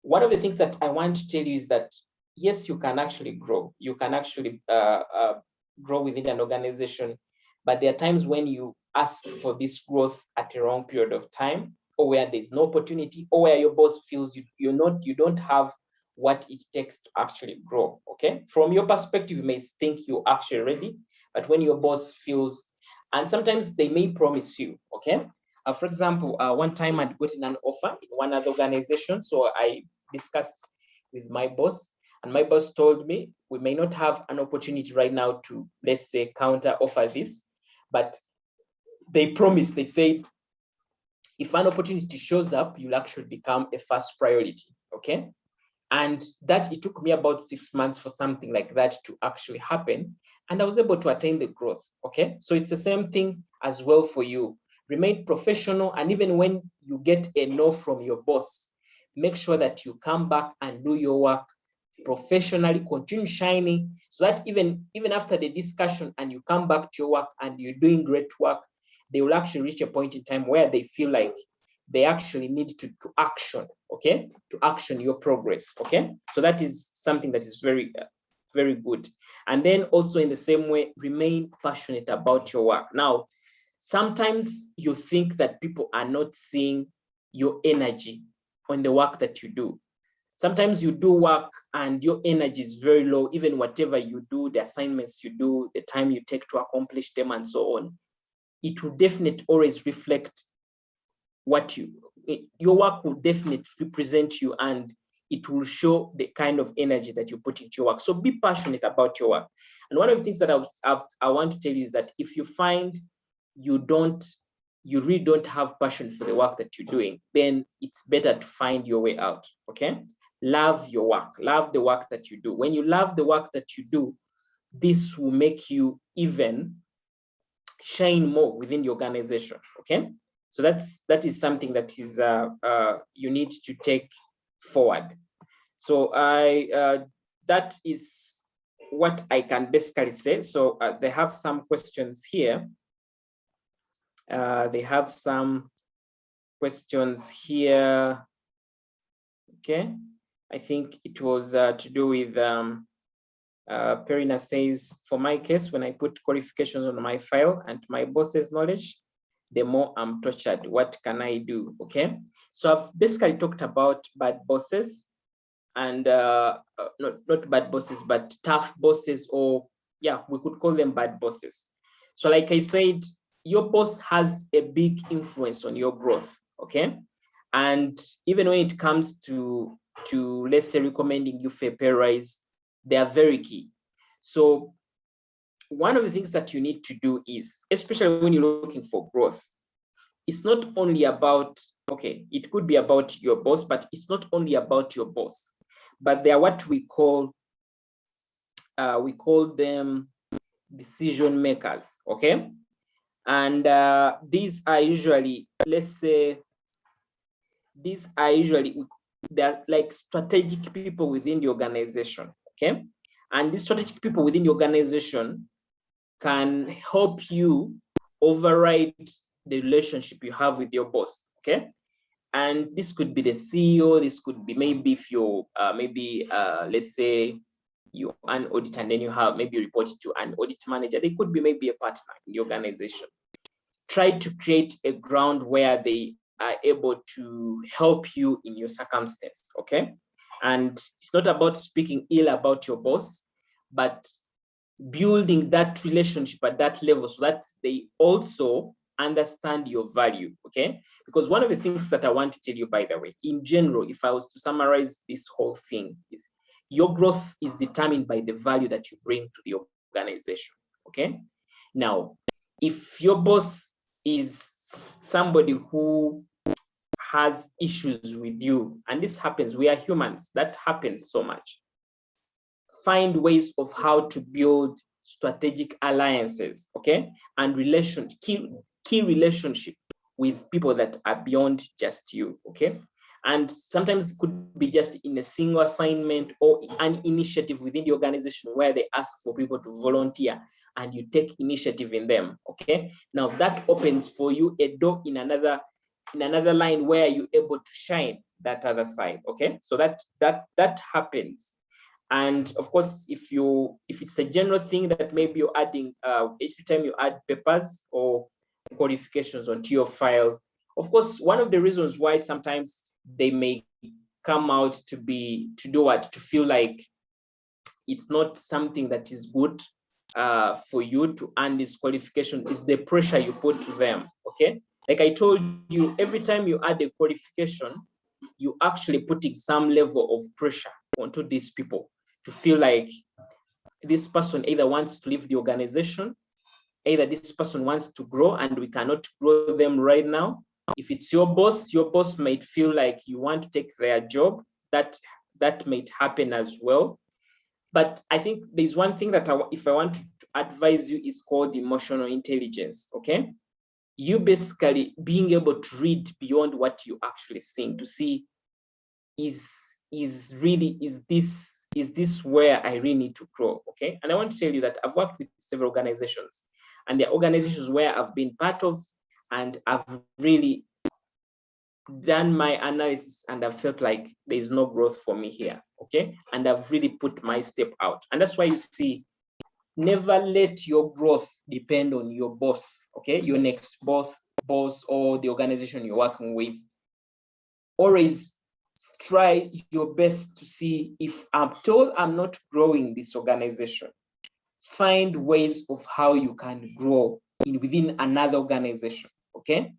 one of the things that I want to tell you is that, yes, you can actually grow. You can actually grow within an organization, but there are times when you ask for this growth at a wrong period of time, or where there's no opportunity, or where your boss feels you don't have what it takes to actually grow, okay? From your perspective, you may think you're actually ready, but when your boss feels, and sometimes they may promise you, okay? For example, one time I'd gotten an offer in one other organization, so I discussed with my boss, and my boss told me, we may not have an opportunity right now to, let's say, counter offer this, but they promised, they said, if an opportunity shows up, you'll actually become a first priority, okay? And that, it took me about 6 months for something like that to actually happen. And I was able to attain the growth, okay? So it's the same thing as well for you. Remain professional, and even when you get a no from your boss, make sure that you come back and do your work professionally, continue shining, so that even after the discussion and you come back to your work and you're doing great work, they will actually reach a point in time where they feel like they actually need to action, okay? To action your progress, okay? So that is something that is very, very good. And then also in the same way, remain passionate about your work. Now, sometimes you think that people are not seeing your energy on the work that you do. Sometimes you do work and your energy is very low, even whatever you do, the assignments you do, the time you take to accomplish them and so on, it will definitely always reflect your work will definitely represent you, and it will show the kind of energy that you put into your work. So be passionate about your work. And one of the things that I want to tell you is that if you find you really don't have passion for the work that you're doing, then it's better to find your way out, okay? Love your work, love the work that you do. When you love the work that you do, this will make you even shine more within the organization, okay? So that is something that is you need to take forward. So that is what I can basically say. So they have some questions here. They have some questions here. Okay, I think it was to do with Perina says, for my case, when I put qualifications on my file and my boss's knowledge, the more I'm tortured. What can I do? Okay, so I've basically talked about bad bosses and not bad bosses, but tough bosses, or yeah, we could call them bad bosses. So like I said, your boss has a big influence on your growth, okay? And even when it comes to let's say recommending you for a pay rise, they are very key. So one of the things that you need to do is, especially when you're looking for growth, it's not only about, okay, it could be about your boss, but it's not only about your boss, but they are what we call them decision makers, okay? And these are usually, let's say, they're like strategic people within the organization, okay? And these strategic people within the organization can help you override the relationship you have with your boss, okay? And this could be the CEO, this could be maybe if you're let's say you're an auditor and then you have maybe reported to an audit manager, they could be maybe a partner in the organization. Try to create a ground where they are able to help you in your circumstance, okay? And it's not about speaking ill about your boss, but building that relationship at that level so that they also understand your value, okay? Because one of the things that I want to tell you, by the way, in general, if I was to summarize this whole thing, is your growth is determined by the value that you bring to the organization, okay? Now, if your boss is somebody who has issues with you, and this happens, we are humans, that happens so much. Find ways of how to build strategic alliances, okay? And key relationship with people that are beyond just you, okay? And sometimes it could be just in a single assignment or an initiative within the organization where they ask for people to volunteer and you take initiative in them, okay? Now that opens for you a door in another line where you're able to shine that other side, okay? So that happens. And of course, if it's a general thing that maybe you're adding each time you add papers or qualifications onto your file, of course, one of the reasons why sometimes they may come out to feel like it's not something that is good for you to earn this qualification is the pressure you put to them, okay? Like I told you, every time you add a qualification, you actually putting some level of pressure onto these people to feel like this person either wants to leave the organization, either this person wants to grow and we cannot grow them right now. If it's your boss might feel like you want to take their job. That might happen as well. But I think there's one thing that if I want to advise you is called emotional intelligence, okay? You basically being able to read beyond what you actually seeing, to see is this where I really need to grow, okay? And I want to tell you that I've worked with several organizations, and there are organizations where I've been part of, and I've really done my analysis and I've felt like there's no growth for me here, okay? And I've really put my step out. And that's why you see, never let your growth depend on your boss, okay? Your next boss or the organization you're working with. Always try your best to see, if I'm told I'm not growing this organization, find ways of how you can grow within another organization, okay?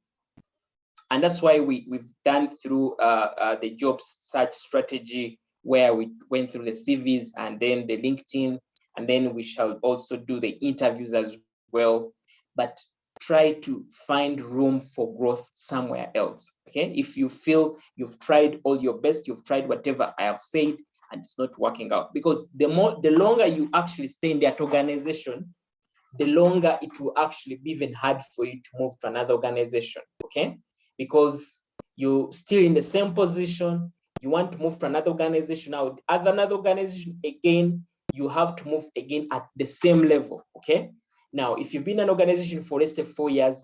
And that's why we've done through the job search strategy, where we went through the CVs and then the LinkedIn, and then we shall also do the interviews as well. But try to find room for growth somewhere else, okay? If you feel you've tried all your best, you've tried whatever I have said, and it's not working out, because the longer you actually stay in that organization, the longer it will actually be even hard for you to move to another organization, okay? Because you're still in the same position, you want to move to another organization. Now, another organization, again, you have to move again at the same level, okay? Now, if you've been in an organization for, let's say, 4 years,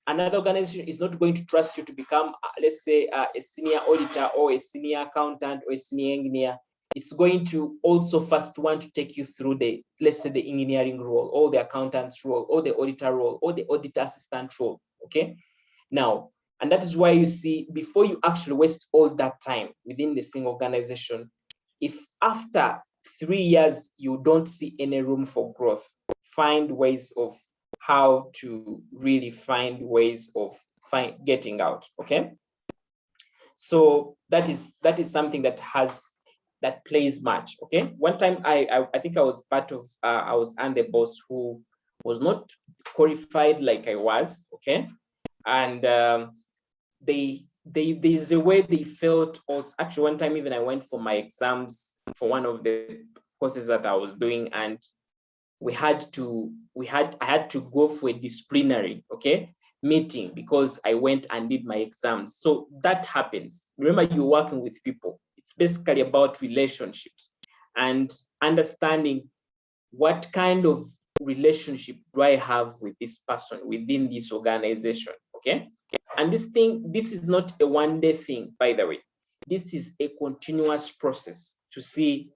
another organization is not going to trust you to become, let's say, a senior auditor or a senior accountant or a senior engineer. It's going to also first want to take you through the, let's say, the engineering role, or the accountant's role, or the auditor role, or the auditor assistant role, okay? Now, and that is why you see, before you actually waste all that time within the same organization, if after 3 years you don't see any room for growth, find ways of how to really find ways of getting out, okay? So that is something that plays much, okay? One time I think I was part of, I was under a boss who was not qualified like I was, okay? And there's a way they felt. Also, actually, one time even I went for my exams for one of the courses that I was doing, and I had to go for a disciplinary, okay, meeting, because I went and did my exams. So that happens. Remember, you're working with people. It's basically about relationships and understanding what kind of relationship do I have with this person within this organization, okay? And this is not a one-day thing, by the way. This is a continuous process to see,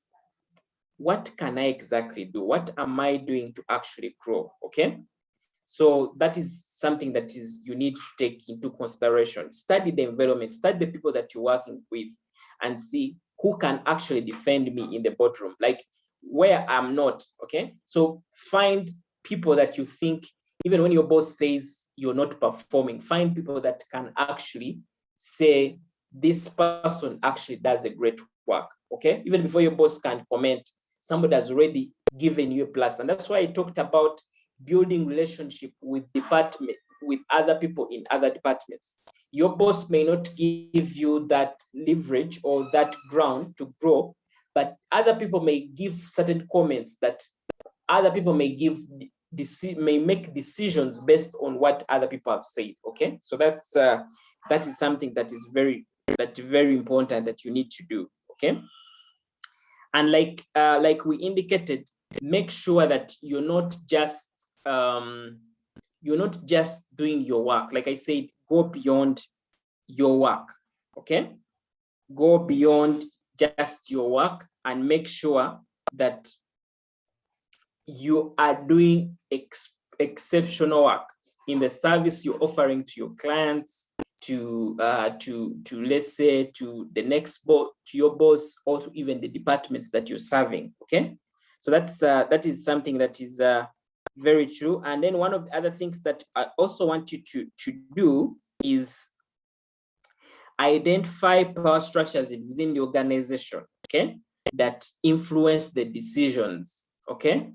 what can I exactly do? What am I doing to actually grow, okay? So that is something that is you need to take into consideration. Study the environment, study the people that you're working with, and see who can actually defend me in the boardroom, like where I'm not, okay? So find people that you think, even when your boss says you're not performing, find people that can actually say, this person actually does a great work, okay? Even before your boss can comment, somebody has already given you a plus. And that's why I talked about building relationship with other people in other departments. Your boss may not give you that leverage or that ground to grow, but other people may give certain comments that other people may make decisions based on what other people have said, okay? So that is something that is very important that you need to do, okay? And like we indicated, make sure that you're not just doing your work. Like I said, go beyond your work, okay? Go beyond just your work and make sure that you are doing exceptional work in the service you're offering to your clients, to let's say to the next boss, to your boss, or to even the departments that you're serving, okay? So that is something that is very true. And then one of the other things that I also want you to do is identify power structures within the organization, okay, that influence the decisions, okay?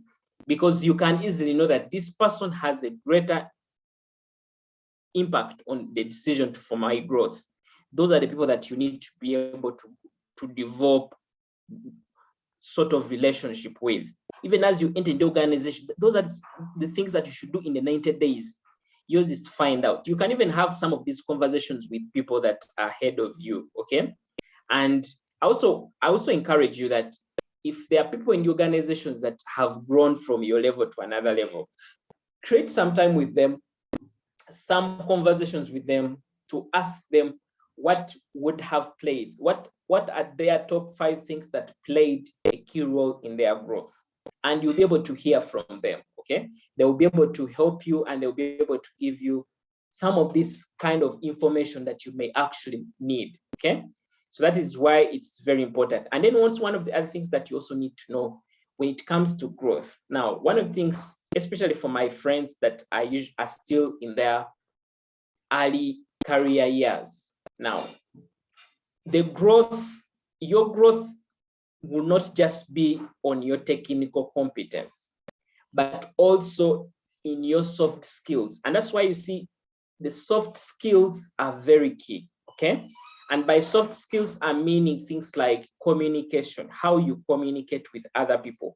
Because you can easily know that this person has a greater impact on the decision for my growth. Those are the people that you need to be able to develop sort of relationship with. Even as you enter the organization, those are the things that you should do in the 90 days. Yours is to find out. You can even have some of these conversations with people that are ahead of you, okay? And I also encourage you that if there are people in the organizations that have grown from your level to another level, create some time with them, some conversations with them, to ask them what would have played, what are their top 5 things that played a key role in their growth. And you'll be able to hear from them, okay? They will be able to help you, and they'll be able to give you some of this kind of information that you may actually need, okay? So that is why it's very important. And then what's one of the other things that you also need to know when it comes to growth. Now, one of the things, especially for my friends that are still in their early career years. Now, your growth will not just be on your technical competence, but also in your soft skills. And that's why you see the soft skills are very key, okay? And by soft skills, I'm meaning things like communication, how you communicate with other people,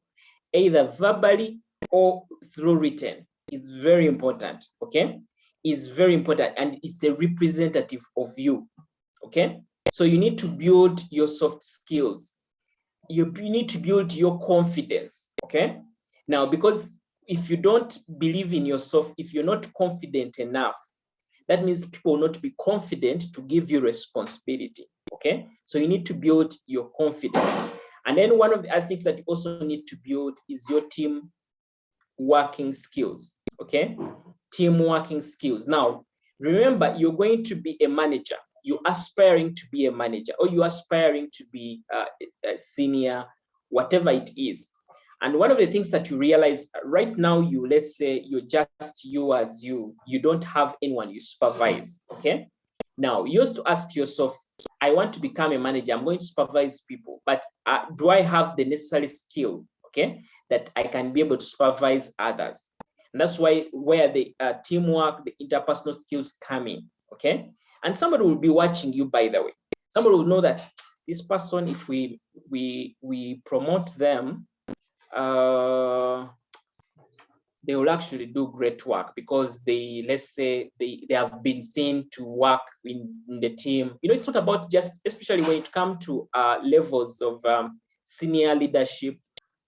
either verbally or through written. It's very important, okay? It's very important, and it's a representative of you, okay? So you need to build your soft skills. You need to build your confidence, okay? Now, because if you don't believe in yourself, if you're not confident enough, that means people will not be confident to give you responsibility, okay? So you need to build your confidence. And then one of the other things that you also need to build is your team working skills, okay? Team working skills. Now, remember, you're going to be a manager. You're aspiring to be a manager, or you're aspiring to be a senior, whatever it is. And one of the things that you realize right now, let's say you're just you as you don't have anyone you supervise, okay? Now, you used to ask yourself, I want to become a manager, I'm going to supervise people, but do I have the necessary skill, okay, that I can be able to supervise others? And that's where the teamwork, the interpersonal skills come in, okay? And somebody will be watching you, by the way. Somebody will know that this person, if we promote them, they will actually do great work because let's say they have been seen to work in the team. You know, it's not about just, especially when it comes to levels of senior leadership,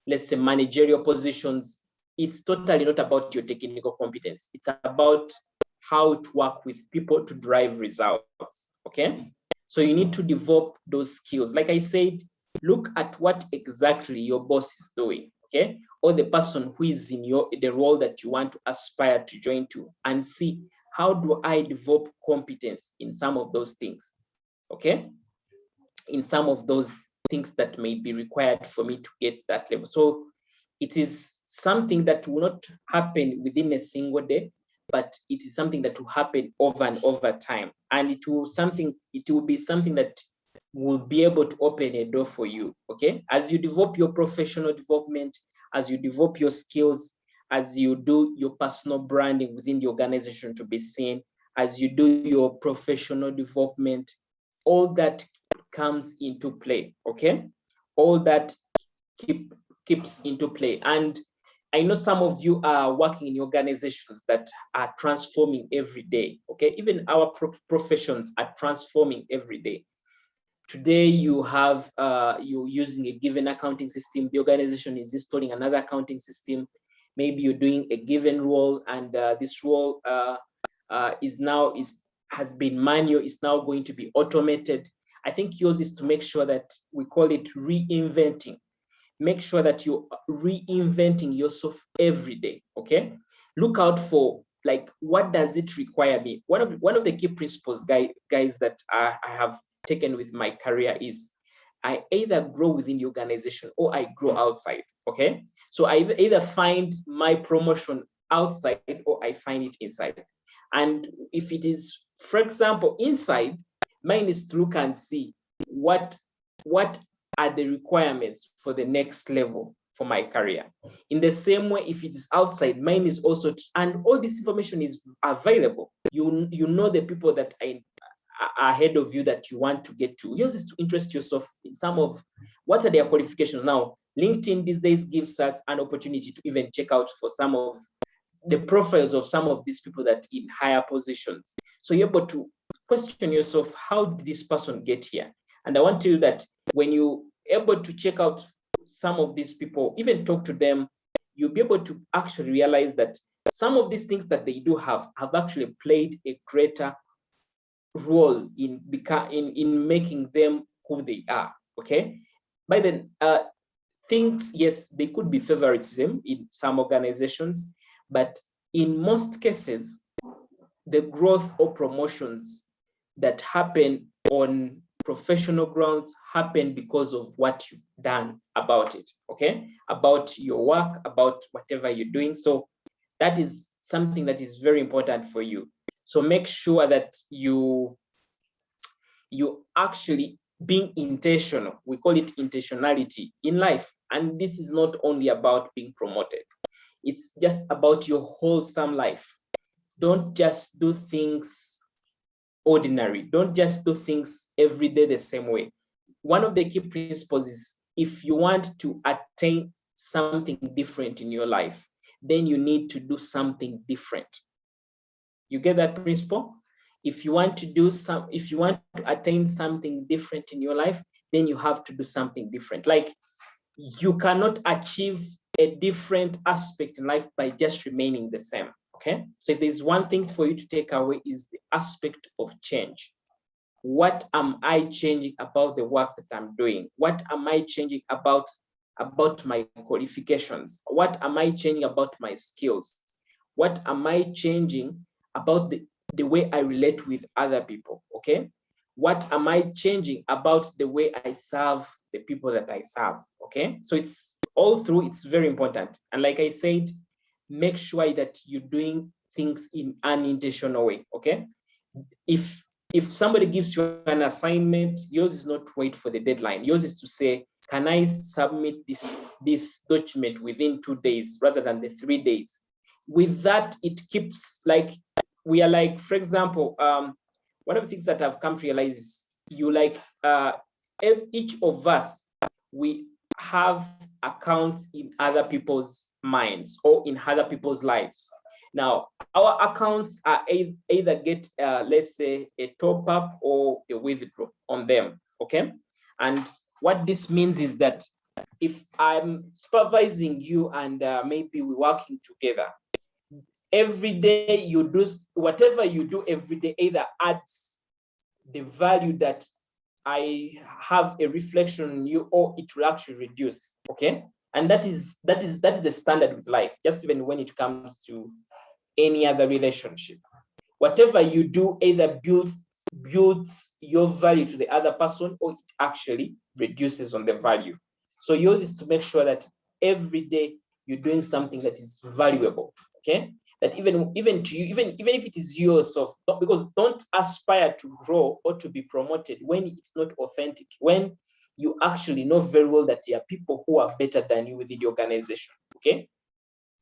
let's say managerial positions, it's totally not about your technical competence. It's about how to work with people to drive results, okay? So you need to develop those skills. Like I said, look at what exactly your boss is doing, okay? Or the person who is in the role that you want to aspire to join to, and see, how do I develop competence in some of those things, okay? In some of those things that may be required for me to get that level. So it is something that will not happen within a single day, but it is something that will happen over and over time. And it will be something that will be able to open a door for you, okay? As you develop your professional development, as you develop your skills, as you do your personal branding within the organization to be seen, as you do your professional development, all that comes into play, okay? All that keeps into play. And I know some of you are working in organizations that are transforming every day, okay? Even our professions are transforming every day. Today you have, you're using a given accounting system, the organization is installing another accounting system. Maybe you're doing a given role, and this role has been manual, is now going to be automated. I think yours is to make sure that, we call it reinventing. Make sure that you're reinventing yourself every day, okay? Look out for, like, what does it require me? One of the key principles, guys, that I have taken with my career is, I either grow within the organization or I grow outside, okay? So I either find my promotion outside or I find it inside. And if it is, for example, inside, mine is to look and see what are the requirements for the next level for my career. In the same way, if it is outside, mine is also, and all this information is available. You know the people that are ahead of you that you want to get to. Yours is to interest yourself in some of what are their qualifications. Now, LinkedIn these days gives us an opportunity to even check out for some of the profiles of some of these people that in higher positions. So you're able to question yourself, how did this person get here? And I want to tell you that when you're able to check out some of these people, even talk to them, you'll be able to actually realize that some of these things that they do have actually played a greater role in making them who they are, okay? By then, things, yes, they could be favoritism in some organizations, but in most cases, the growth or promotions that happen on professional growth happen because of what you've done about it, okay? About your work, about whatever you're doing. So that is something that is very important for you. So make sure that you actually being intentional. We call it intentionality in life. And this is not only about being promoted. It's just about your wholesome life. Don't just do things ordinary. Don't just do things every day the same way. One of the key principles is if you want to attain something different in your life, then you need to do something different. You get that principle? If you want to attain something different in your life, then you have to do something different. Like, you cannot achieve a different aspect in life by just remaining the same. Okay, so if there's one thing for you to take away, is the aspect of change. What am I changing about the work that I'm doing? What am I changing about my qualifications? What am I changing about my skills? What am I changing about the way I relate with other people? Okay, what am I changing about the way I serve the people that I serve? Okay, so it's all through, it's very important. And like I said, make sure that you're doing things in an intentional way. Okay, if somebody gives you an assignment, yours is not to wait for the deadline. Yours is to say, can I submit this document within 2 days rather than the 3 days? With that, it keeps, like, we are like, for example, one of the things that I've come to realize is each of us, we have accounts in other people's minds or in other people's lives. Now, our accounts are either get, let's say, a top up or a withdraw on them, okay? And what this means is that if I'm supervising you and maybe we're working together, every day you do, whatever you do every day either adds the value that I have a reflection on you, or it will actually reduce, okay? And that is the standard with life, just even when it comes to any other relationship. Whatever you do either builds your value to the other person, or it actually reduces on the value. So yours is to make sure that every day you're doing something that is valuable, okay? That even to you, even if it is yourself, because don't aspire to grow or to be promoted when it's not authentic, when you actually know very well that there are people who are better than you within the organization, okay?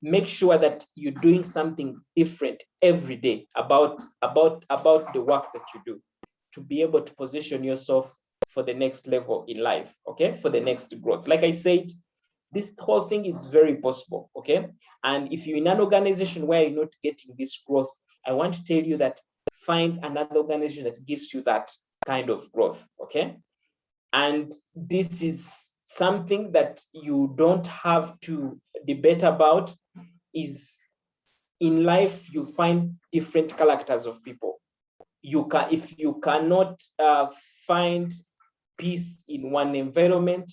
Make sure that you're doing something different every day about the work that you do, to be able to position yourself for the next level in life, okay? For the next growth. Like I said, this whole thing is very possible, okay? And if you're in an organization where you're not getting this growth, I want to tell you that find another organization that gives you that kind of growth, okay? And this is something that you don't have to debate about. Is in life, you find different characters of people. If you cannot find peace in one environment,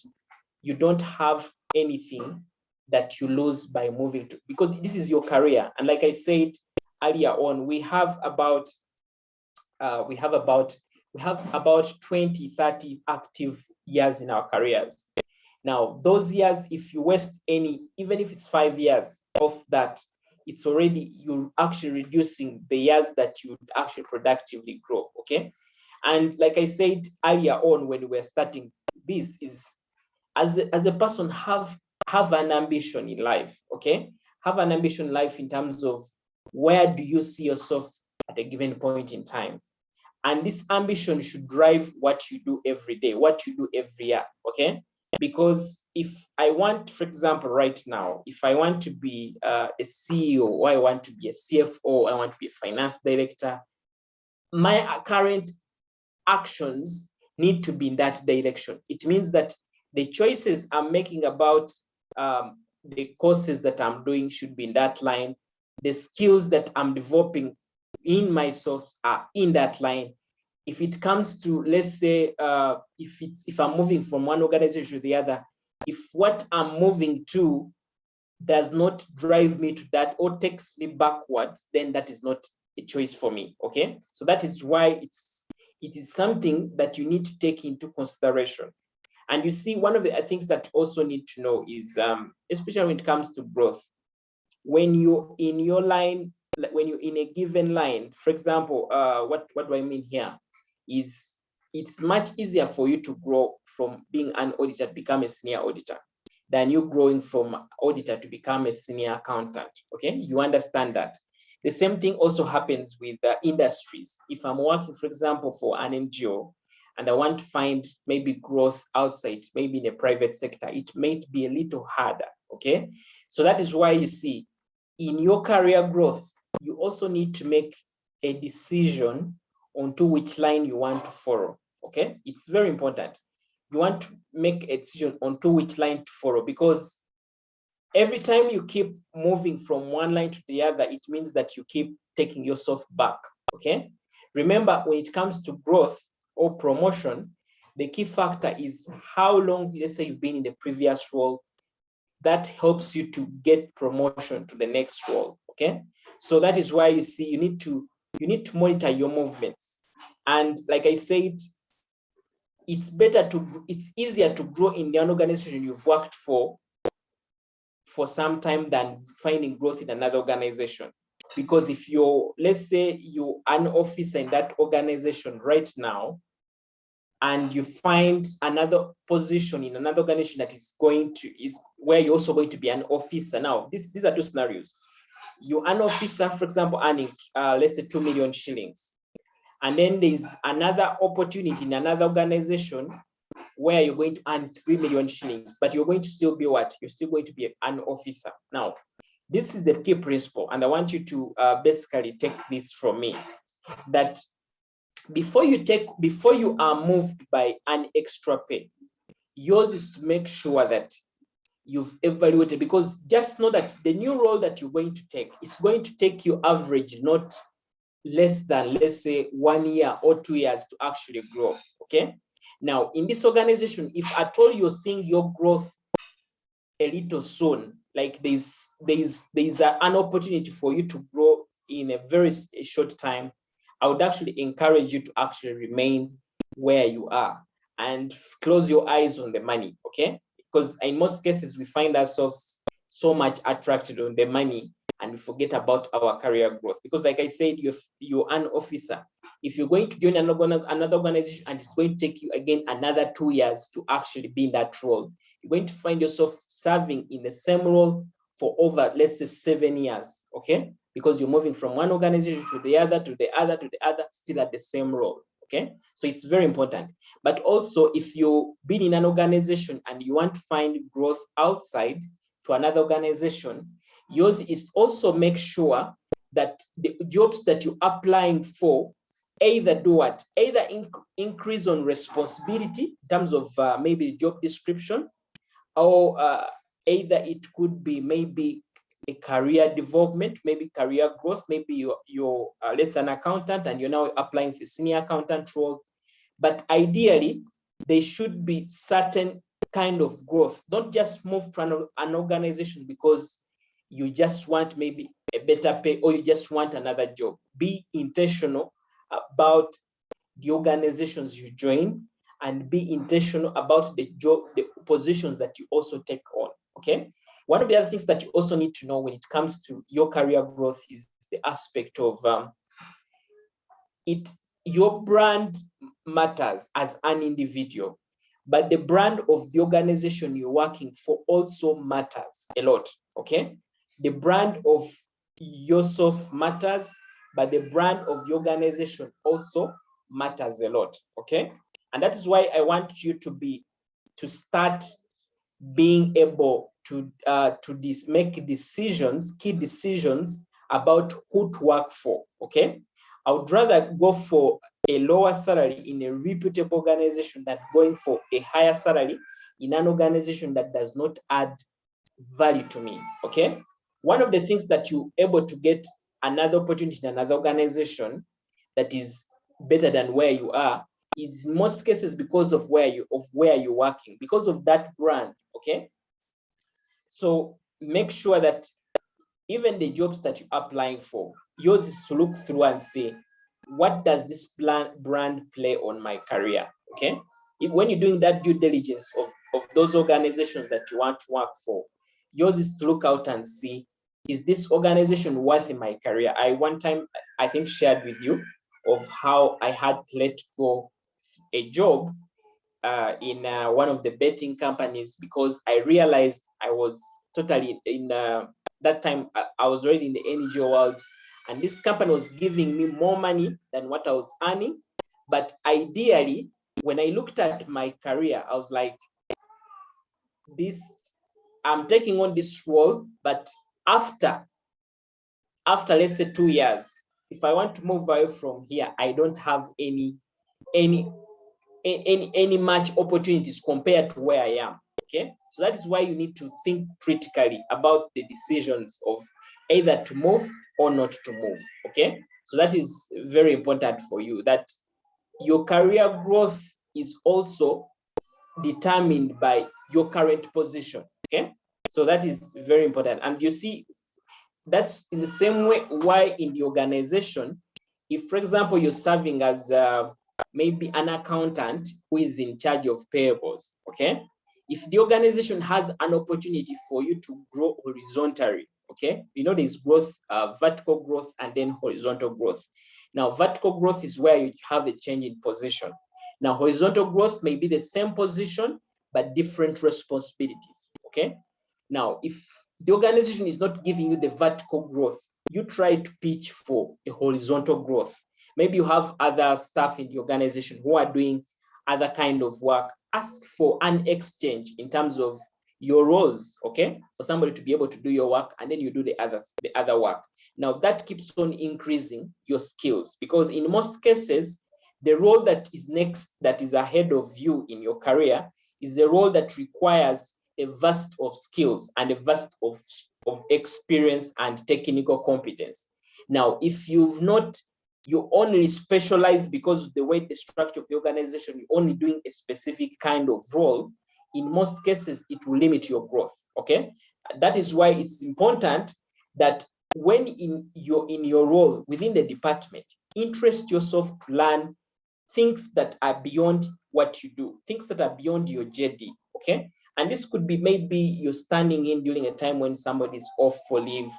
you don't have anything that you lose by moving to, because this is your career. And like I said earlier on, we have about 20, 30 active years in our careers. Now, those years, if you waste any, even if it's 5 years of that, it's already, you're actually reducing the years that you actually productively grow, okay? And like I said earlier on when we were starting, this is, as a person, have an ambition in life, okay? Have an ambition in life in terms of where do you see yourself at a given point in time? And this ambition should drive what you do every day, what you do every year, okay? Because if I want, for example, right now, if I want to be a CEO, or I want to be a CFO, I want to be a finance director, my current actions need to be in that direction. It means that the choices I'm making about the courses that I'm doing should be in that line. The skills that I'm developing in myself are in that line. If it comes to, let's say, if I'm moving from one organization to the other, if what I'm moving to does not drive me to that or takes me backwards, then that is not a choice for me, okay? So that is why it is something that you need to take into consideration. And you see, one of the things that you also need to know is, especially when it comes to growth, when you're in your line, when you're in a given line, for example, what do I mean here is, it's much easier for you to grow from being an auditor to become a senior auditor than you growing from auditor to become a senior accountant. Okay, you understand that. The same thing also happens with industries. If I'm working, for example, for an NGO, and I want to find maybe growth outside, maybe in a private sector, it might be a little harder. Okay, so that is why you see, in your career growth, you also need to make a decision onto which line you want to follow. Okay, it's very important. You want to make a decision onto which line to follow, because every time you keep moving from one line to the other, it means that you keep taking yourself back. Okay, remember, when it comes to growth or promotion, the key factor is how long, let's say, you've been in the previous role. That helps you to get promotion to the next role. Okay, so that is why you see, you need to monitor your movements. And like I said, it's easier to grow in an organization you've worked for some time than finding growth in another organization. Because if you're, let's say you're an officer in that organization right now, and you find another position in another organization that is where you're also going to be an officer. Now, these are two scenarios. You're an officer, for example, earning let's say 2 million shillings. And then there's another opportunity in another organization where you're going to earn 3 million shillings, but you're going to still be what? You're still going to be an officer. Now, this is the key principle, and I want you to basically take this from me, that before you are moved by an extra pay, yours is to make sure that you've evaluated, because just know that the new role that you're going to take is going to take you average, not less than, let's say, 1 year or 2 years to actually grow. Okay, now in this organization, if at all you're seeing your growth a little soon, like there's an opportunity for you to grow in a very short time, I would actually encourage you to actually remain where you are and close your eyes on the money. Okay, because in most cases we find ourselves so much attracted on the money and we forget about our career growth. Because like I said, you're an officer. If you're going to join another organization and it's going to take you again another 2 years to actually be in that role, you're going to find yourself serving in the same role for over, let's say, 7 years. Okay, because you're moving from one organization to the other, to the other, to the other, still at the same role. Okay, so it's very important. But also, if you've been in an organization and you want to find growth outside to another organization, yours is also make sure that the jobs that you're applying for either do what? Either increase on responsibility in terms of maybe job description, or either it could be maybe a career development, maybe career growth. Maybe you're less an accountant and you're now applying for senior accountant role. But ideally, there should be certain kind of growth. Don't just move to an organization because you just want maybe a better pay or you just want another job. Be intentional about the organizations you join, and be intentional about the positions that you also take on. Okay, one of the other things that you also need to know when it comes to your career growth is the aspect of your brand matters as an individual, but the brand of the organization you're working for also matters a lot. Okay, the brand of yourself matters, but the brand of the organization also matters a lot. Okay, and that is why I want you to start being able to make decisions, key decisions about who to work for. Okay, I would rather go for a lower salary in a reputable organization than going for a higher salary in an organization that does not add value to me. Okay, one of the things that you're able to get another opportunity in another organization that is better than where you are is in most cases because of where you're working, because of that brand. Okay, so make sure that even the jobs that you're applying for, yours is to look through and say, what does this brand play on my career? Okay, when you're doing that due diligence of those organizations that you want to work for, yours is to look out and see, is this organization worth in my career? I one time, I think, shared with you of how I had let go a job in one of the betting companies because I realized I was totally in that time. I was already in the NGO world, and this company was giving me more money than what I was earning. But ideally, when I looked at my career, I was like, this, I'm taking on this role, but after let's say 2 years, if I want to move away from here, I don't have any much opportunities compared to where I am. Okay, so that is why you need to think critically about the decisions of either to move or not to move. Okay, so that is very important for you, that your career growth is also determined by your current position. Okay, so that is very important. And you see, that's in the same way why in the organization, if for example you're serving as maybe an accountant who is in charge of payables, okay, if the organization has an opportunity for you to grow horizontally, okay, you know, there's growth, vertical growth and then horizontal growth. Now vertical growth is where you have a change in position. Now horizontal growth may be the same position but different responsibilities. Okay, now if the organization is not giving you the vertical growth, you try to pitch for a horizontal growth. Maybe you have other staff in the organization who are doing other kind of work. Ask for an exchange in terms of your roles, okay, for somebody to be able to do your work and then you do the other work. Now that keeps on increasing your skills, because in most cases the role that is next, that is ahead of you in your career, is a role that requires a vast of skills and a vast of experience and technical competence. Now, if you've not, you only specialize because of the way the structure of the organization, you're only doing a specific kind of role, in most cases, it will limit your growth, okay? That is why it's important that when in your role within the department, interest yourself to learn things that are beyond what you do, things that are beyond your JD, okay? And this could be maybe you're standing in during a time when somebody's off for leave,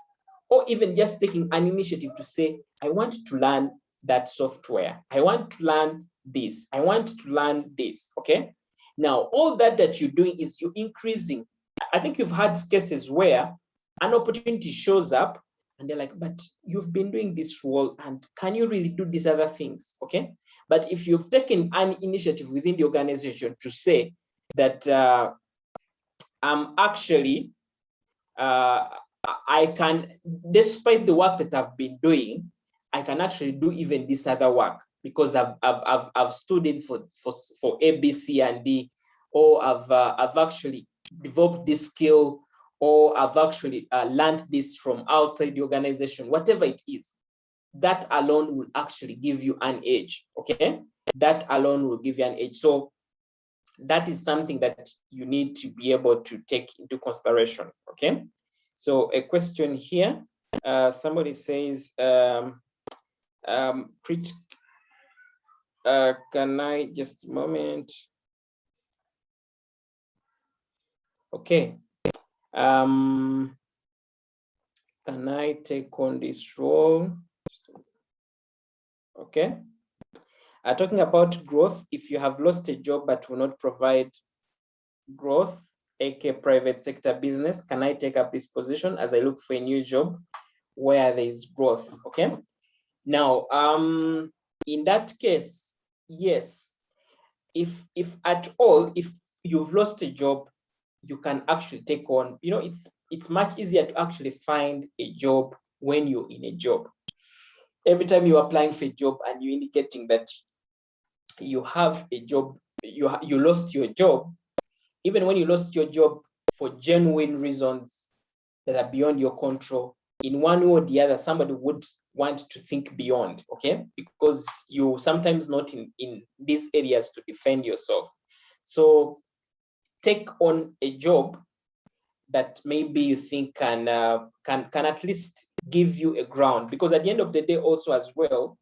or even just taking an initiative to say, I want to learn that software. I want to learn this. I want to learn this, okay? Now, all that you're doing is you're increasing. I think you've had cases where an opportunity shows up and they're like, but you've been doing this role and can you really do these other things, okay? But if you've taken an initiative within the organization to say that I'm actually, I can, despite the work that I've been doing, I can actually do even this other work because I've stood in for A, B, C, and D, or I've actually developed this skill, or I've actually learned this from outside the organization, whatever it is. That alone will actually give you an edge, okay? That alone will give you an edge. So that is something that you need to be able to take into consideration, okay? So a question here, somebody says, preach, can I, just a moment. Okay. Can I take on this role? Okay. Talking about growth, if you have lost a job but will not provide growth, aka private sector business, can I take up this position as I look for a new job where there is growth? Okay. Now, in that case, yes. If at all, if you've lost a job, you can actually take on, you know, it's much easier to actually find a job when you're in a job. Every time you're applying for a job and you're indicating that you have a job, you lost your job, even when you lost your job for genuine reasons that are beyond your control, in one way or the other, somebody would want to think beyond, okay? Because you sometimes not in these areas to defend yourself. So take on a job that maybe you think can at least give you a ground, because at the end of the day also as well,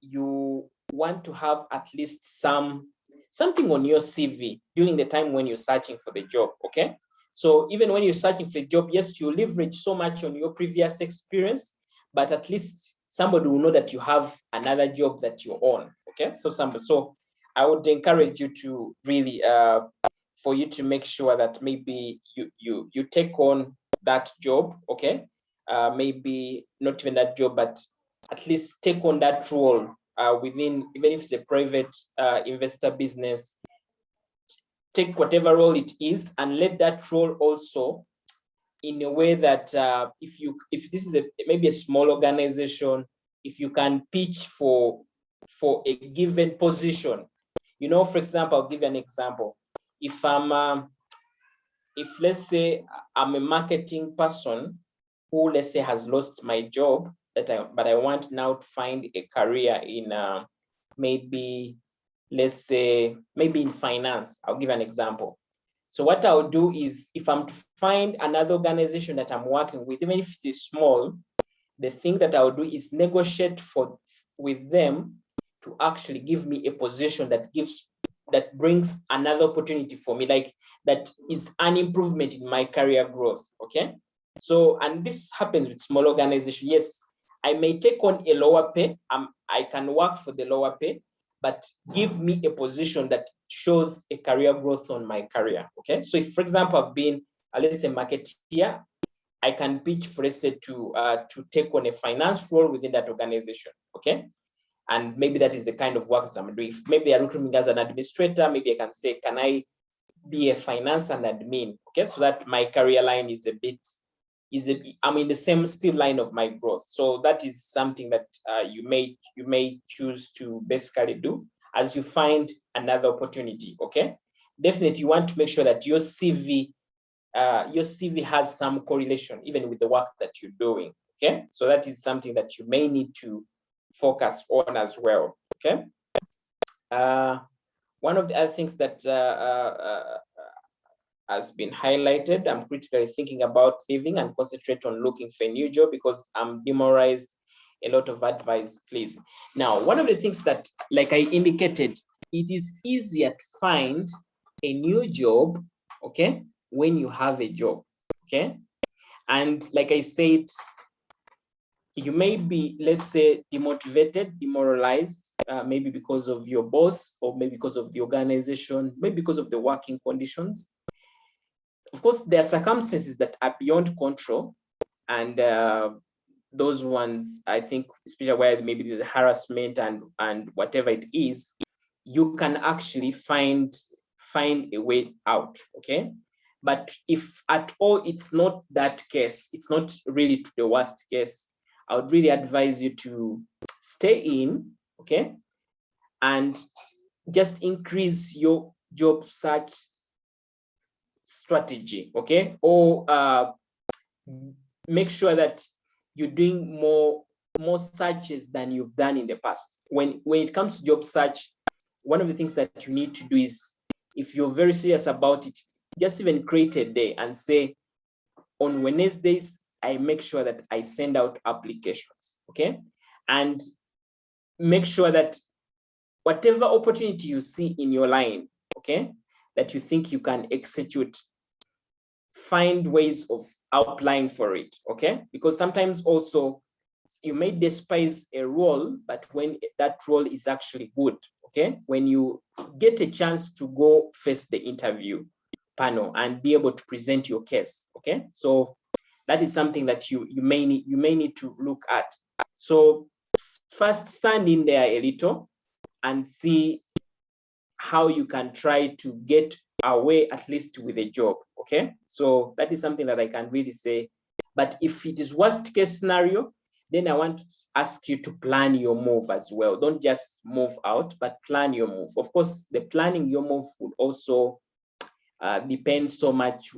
you want to have at least something on your CV during the time when you're searching for the job, okay? So even when you're searching for a job, yes, you leverage so much on your previous experience, but at least somebody will know that you have another job that you're on, okay? So I would encourage you to really, for you to make sure that maybe you take on that job, okay? Maybe not even that job, but at least take on that role within, even if it's a private investor business, take whatever role it is and let that role also in a way that if this is maybe a small organization, if you can pitch for a given position, you know, for example, I'll give you an example. If let's say I'm a marketing person who, let's say, has lost my job, but I want now to find a career in maybe, let's say, maybe in finance. I'll give an example. So what I'll do is, if I'm to find another organization that I'm working with, even if it is small, the thing that I'll do is negotiate with them to actually give me a position that brings another opportunity for me, like that is an improvement in my career growth, okay? So, and this happens with small organizations. Yes, I may take on a lower pay. I can work for the lower pay, but give me a position that shows a career growth on my career, okay? So if, for example, I've been, let's say, marketeer, I can pitch, for, let's say, to take on a finance role within that organization, okay? And maybe that is the kind of work that I'm doing. If maybe I'm looking as an administrator, maybe I can say, can I be a finance and admin, okay? So that my career line is I'm in the same still line of my growth. So that is something that you may choose to basically do as you find another opportunity, okay? Definitely, you want to make sure that your CV has some correlation even with the work that you're doing, okay? So that is something that you may need to focus on as well, okay? One of the other things that has been highlighted, I'm critically thinking about leaving and concentrate on looking for a new job because I'm demoralized. A lot of advice, please. Now, one of the things that, like I indicated, it is easier to find a new job, okay, when you have a job, okay? And like I said, you may be, let's say, demotivated, demoralized, maybe because of your boss, or maybe because of the organization, maybe because of the working conditions. Of course, there are circumstances that are beyond control, and those ones, I think, especially where maybe there's harassment and whatever it is, you can actually find a way out, okay? But if at all it's not that case, it's not really the worst case, I would really advise you to stay in, okay? And just increase your job search strategy, okay? Or make sure that you're doing more searches than you've done in the past. When it comes to job search, one of the things that you need to do is, if you're very serious about it, just even create a day and say, on Wednesdays, I make sure that I send out applications, okay? And make sure that whatever opportunity you see in your line, okay, that you think you can execute, find ways of applying for it, okay? Because sometimes also you may despise a role, but when that role is actually good, okay? When you get a chance to go face the interview panel and be able to present your case, okay? So that is something that you may need to look at. So first, stand in there a little and see how you can try to get away at least with a job, okay? So that is something that I can really say. But if it is worst case scenario, then I want to ask you to plan your move as well. Don't just move out, but plan your move. Of course, the planning your move would also depend so much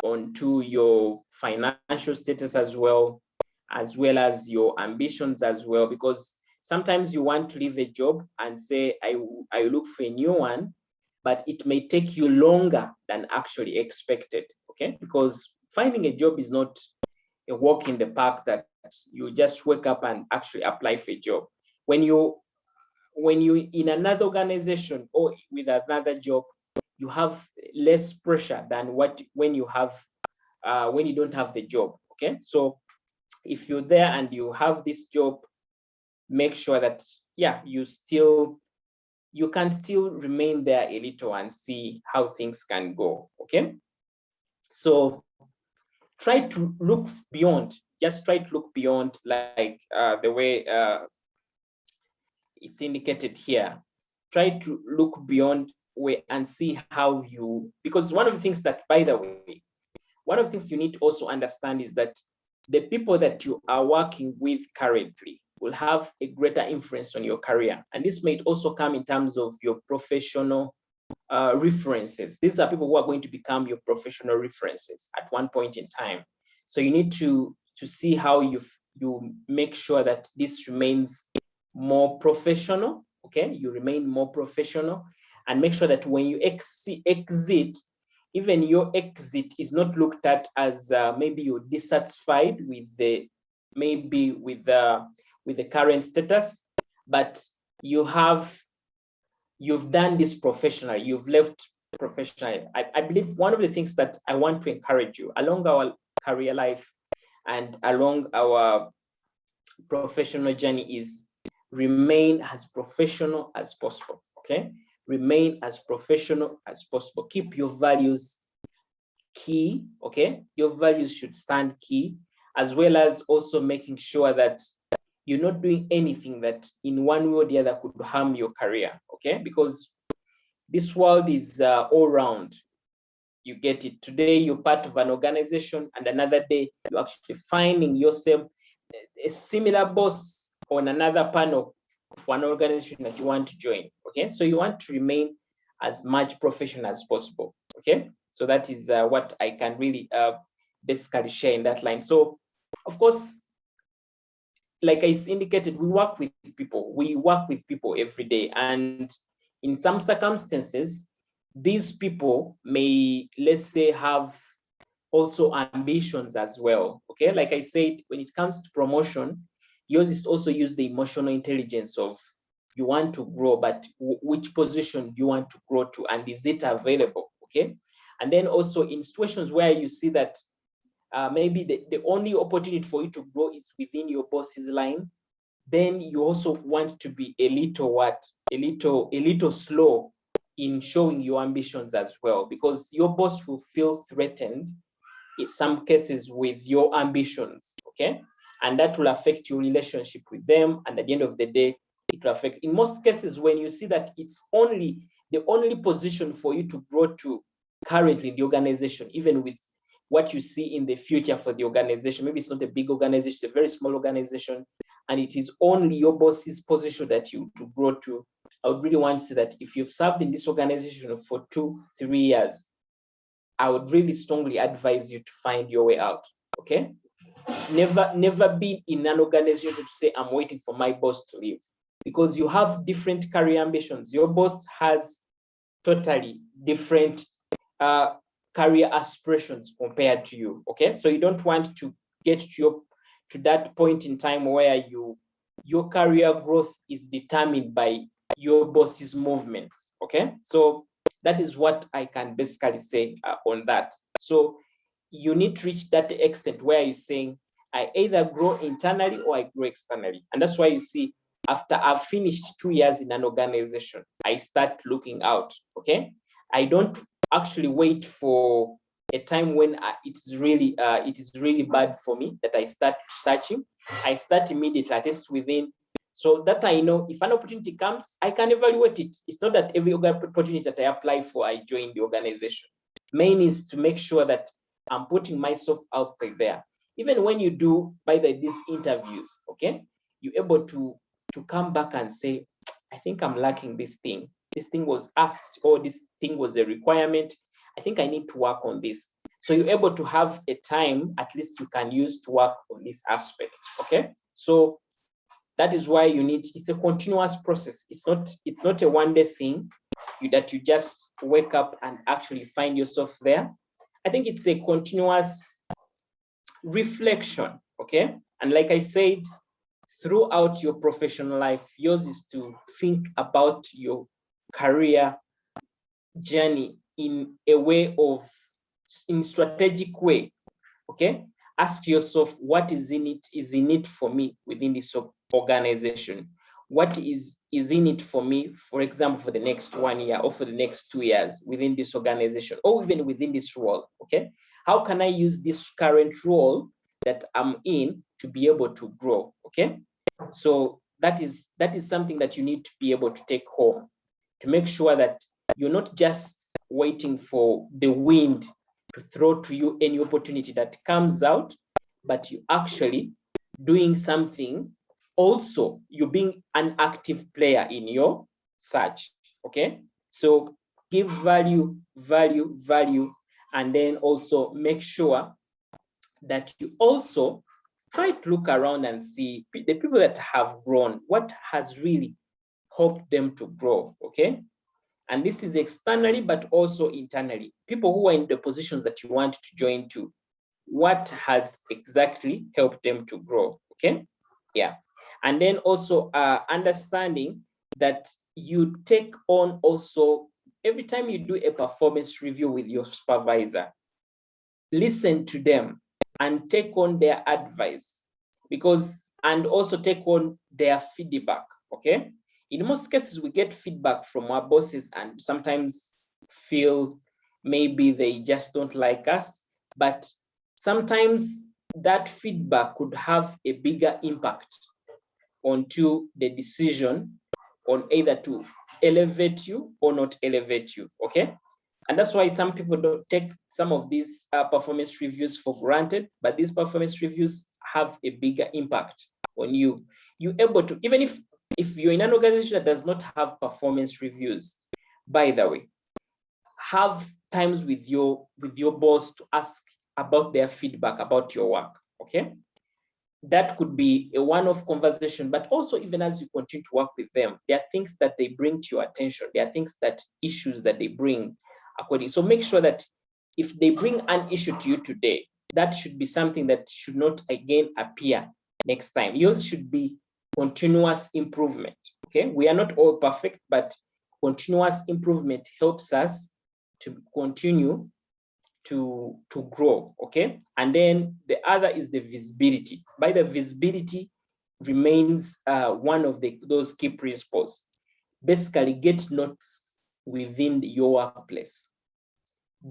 onto your financial status as well as your ambitions as well, because sometimes you want to leave a job and say, I look for a new one, but it may take you longer than actually expected, okay? Because finding a job is not a walk in the park that you just wake up and actually apply for a job. when you in another organization or with another job, you have less pressure than when you don't have the job. Okay, so if you're there and you have this job, make sure that you can still remain there a little and see how things can go. Okay, so try to look beyond. Just try to look beyond, like the way it's indicated here. Try to look beyond and see how you, because one of the things that, by the way, one of the things you need to also understand is that the people that you are working with currently will have a greater influence on your career. And this may also come in terms of your professional references. These are people who are going to become your professional references at one point in time. So you need to see how you make sure that this remains more professional. Okay, you remain more professional, and make sure that when you exit, even your exit is not looked at as maybe you're dissatisfied with the current status, but you've done this professionally, you've left professionally. I believe one of the things that I want to encourage you along our career life and along our professional journey is remain as professional as possible. Okay, remain as professional as possible. Keep your values key. Okay, your values should stand key, as well as also making sure that you're not doing anything that in one way or the other could harm your career. Okay, because this world is all round. You get it. Today you're part of an organization, and another day you're actually finding yourself a similar boss on another panel for an organization that you want to join. Okay, so you want to remain as much professional as possible. Okay, so that is what I can really basically share in that line. So of course, like I indicated, we work with people every day, and in some circumstances these people may, let's say, have also ambitions as well. Okay, like I said, when it comes to promotion, yours is also use the emotional intelligence of you want to grow, but which position you want to grow to, and is it available? Okay, and then also in situations where you see that maybe the only opportunity for you to grow is within your boss's line, then you also want to be a little slow in showing your ambitions as well, because your boss will feel threatened in some cases with your ambitions. Okay, and that will affect your relationship with them, and at the end of the day it will affect, in most cases, when you see that it's the only position for you to grow to currently in the organization, even with what you see in the future for the organization. Maybe it's not a big organization, it's a very small organization, and it is only your boss's position that you to grow to. I would really want to say that if you've served in this organization for 2-3 years, I would really strongly advise you to find your way out. Okay, never be in an organization to say I'm waiting for my boss to leave, because you have different career ambitions. Your boss has totally different career aspirations compared to you. Okay, so you don't want to get to that point in time where your career growth is determined by your boss's movements. Okay, so that is what I can basically say on that. So you need to reach that extent where you're saying I either grow internally or I grow externally. And that's why you see, after I've finished 2 years in an organization, I start looking out. Okay, I don't actually wait for a time when it is really bad for me that I start searching. I start immediately, at least within, so that I know if an opportunity comes, I can evaluate it. It's not that every opportunity that I apply for, I join the organization. Main is to make sure that I'm putting myself outside there. Even when you do these interviews, okay, you're able to come back and say, I think I'm lacking this thing. This thing was asked, or this thing was a requirement. I think I need to work on this. So you're able to have a time at least you can use to work on this aspect. Okay, so that is why it's a continuous process. It's not a one-day thing that you just wake up and actually find yourself there. I think it's a continuous reflection. Okay, and like I said, throughout your professional life, yours is to think about your career journey in a way of, in strategic way, okay? Ask yourself, what is in it for me within this organization? What is in it for me, for example, for the next 1 year or for the next 2 years within this organization or even within this role, okay? How can I use this current role that I'm in to be able to grow, okay? So that is something that you need to be able to take home, to make sure that you're not just waiting for the wind to throw to you any opportunity that comes out, but you actually doing something. Also, you being an active player in your search, okay? So give value, and then also make sure that you also try to look around and see the people that have grown, what has really helped them to grow, okay? And this is externally, but also internally. People who are in the positions that you want to join to, what has exactly helped them to grow, okay? Yeah. And then also understanding that you take on also, every time you do a performance review with your supervisor, listen to them and take on their advice, because, and also take on their feedback, okay? In most cases, we get feedback from our bosses and sometimes feel maybe they just don't like us, but sometimes that feedback could have a bigger impact onto the decision on either to elevate you or not elevate you, okay? And that's why some people don't take some of these performance reviews for granted, but these performance reviews have a bigger impact on you. You're able to, even if you're in an organization that does not have performance reviews, by the way, have times with your boss to ask about their feedback about your work, okay? That could be a one-off conversation, but also even as you continue to work with them, there are things that they bring to your attention. There are things that, issues that they bring according. So make sure that if they bring an issue to you today, that should be something that should not again appear next time. Yours should be continuous improvement, okay? We are not all perfect, but continuous improvement helps us to continue to grow, okay? And then the other is the visibility. By the visibility remains one of those key principles. Basically, get noticed within your workplace.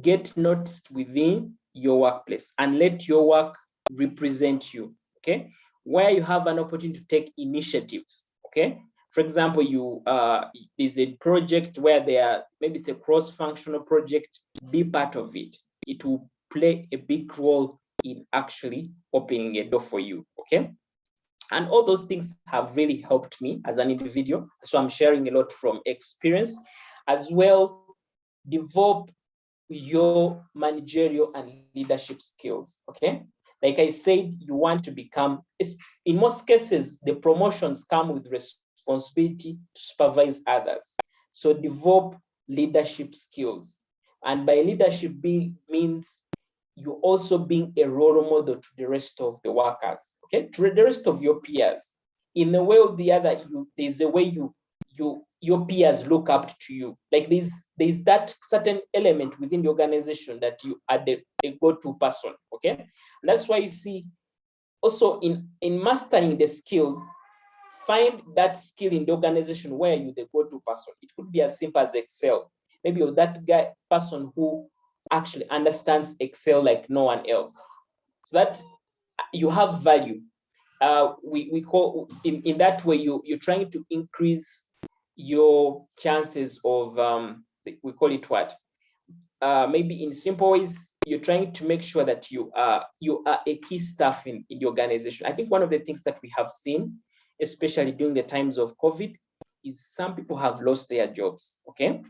Get noticed within your workplace and let your work represent you, okay? Where you have an opportunity to take initiatives, okay? For example, there's a project where maybe it's a cross-functional project, be part of it. It will play a big role in actually opening a door for you, okay? And all those things have really helped me as an individual. So I'm sharing a lot from experience. As well, develop your managerial and leadership skills, okay? Like I said, you want to become, in most cases, the promotions come with responsibility to supervise others. So develop leadership skills. And by leadership means you also being a role model to the rest of the workers, okay? To the rest of your peers. In a way or the other, there's a way your peers look up to you. Like there's that certain element within the organization that you are the go-to person, okay? And that's why you see also in mastering the skills, find that skill in the organization where you're the go-to person. It could be as simple as Excel. Maybe you're that person who actually understands Excel like no one else, so that you have value. We call in that way you're trying to increase your chances of we call it what, maybe in simple ways, you're trying to make sure that you are a key staff in the organization. I think one of the things that we have seen, especially during the times of COVID, is some people have lost their jobs, okay?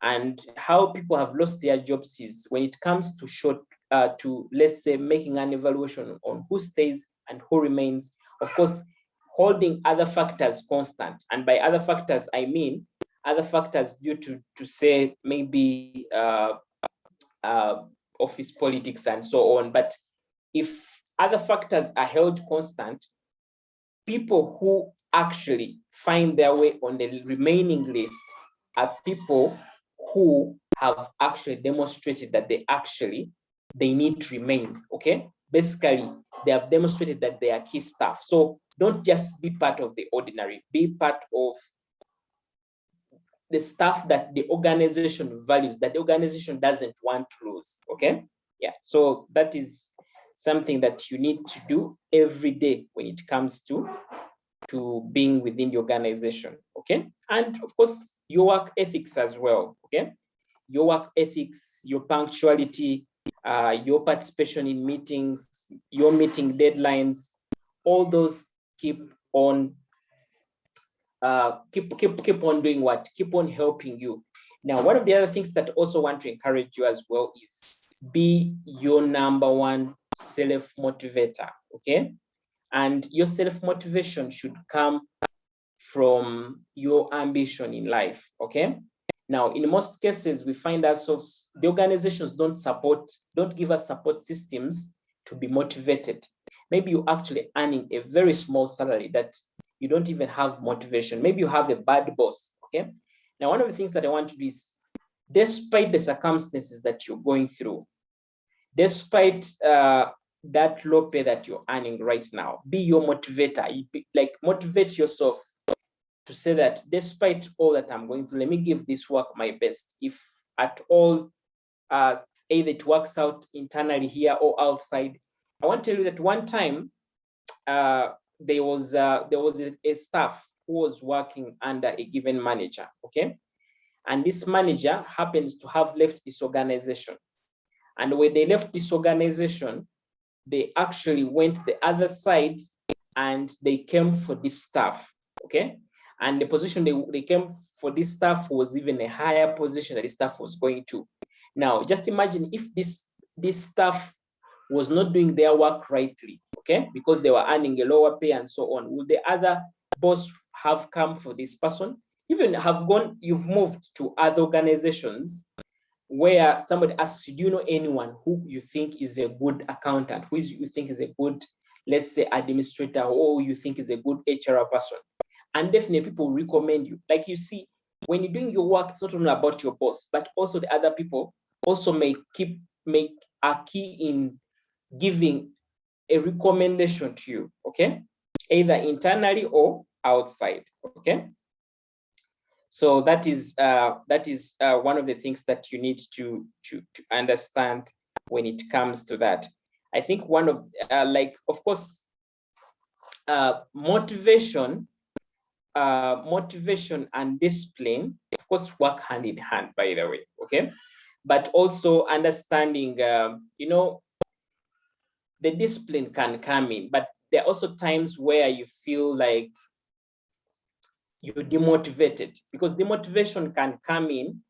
And how people have lost their jobs is when it comes to let's say making an evaluation on who stays and who remains, of course, holding other factors constant. And by other factors, I mean other factors due to say maybe office politics and so on. But if other factors are held constant, people who actually find their way on the remaining list are people who have actually demonstrated that they need to remain, okay? Basically, they have demonstrated that they are key staff. So don't just be part of the ordinary, be part of the stuff that the organization values, that the organization doesn't want to lose, okay? Yeah, so that is something that you need to do every day when it comes to being within the organization, okay? And of course, your work ethics as well, okay? Your work ethics, your punctuality, your participation in meetings, your meeting deadlines, all those keep on keep on doing what? Keep on helping you. Now, one of the other things that I also want to encourage you as well is be your number one self-motivator, okay? And your self-motivation should come from your ambition in life, okay? Now, in most cases, we find ourselves, the organizations don't give us support systems to be motivated. Maybe you're actually earning a very small salary that you don't even have motivation. Maybe you have a bad boss, okay? Now, one of the things that I want to do is, despite the circumstances that you're going through, despite that low pay that you're earning right now, be your motivator. Like, motivate yourself to say that despite all that I'm going through, let me give this work my best. If at all, either it works out internally here or outside. I want to tell you that one time, there was a staff who was working under a given manager, okay? And this manager happens to have left this organization. And when they left this organization, they actually went the other side and they came for this staff, okay? And the position they came for this staff was even a higher position that this staff was going to. Now, just imagine if this staff was not doing their work rightly, okay, because they were earning a lower pay and so on. Would the other boss have come for this person? Even you've moved to other organizations where somebody asks you, do you know anyone who you think is a good accountant, who you think is a good, let's say, administrator, or you think is a good HR person? And definitely people recommend you. Like, you see, when you're doing your work, it's not only about your boss, but also the other people also make a key in giving a recommendation to you, okay? Either internally or outside, okay? So that is one of the things that you need to understand when it comes to that. I think one of of course, motivation and discipline, of course, work hand in hand, by the way, okay? But also understanding, the discipline can come in, but there are also times where you feel like you're demotivated, because demotivation can come in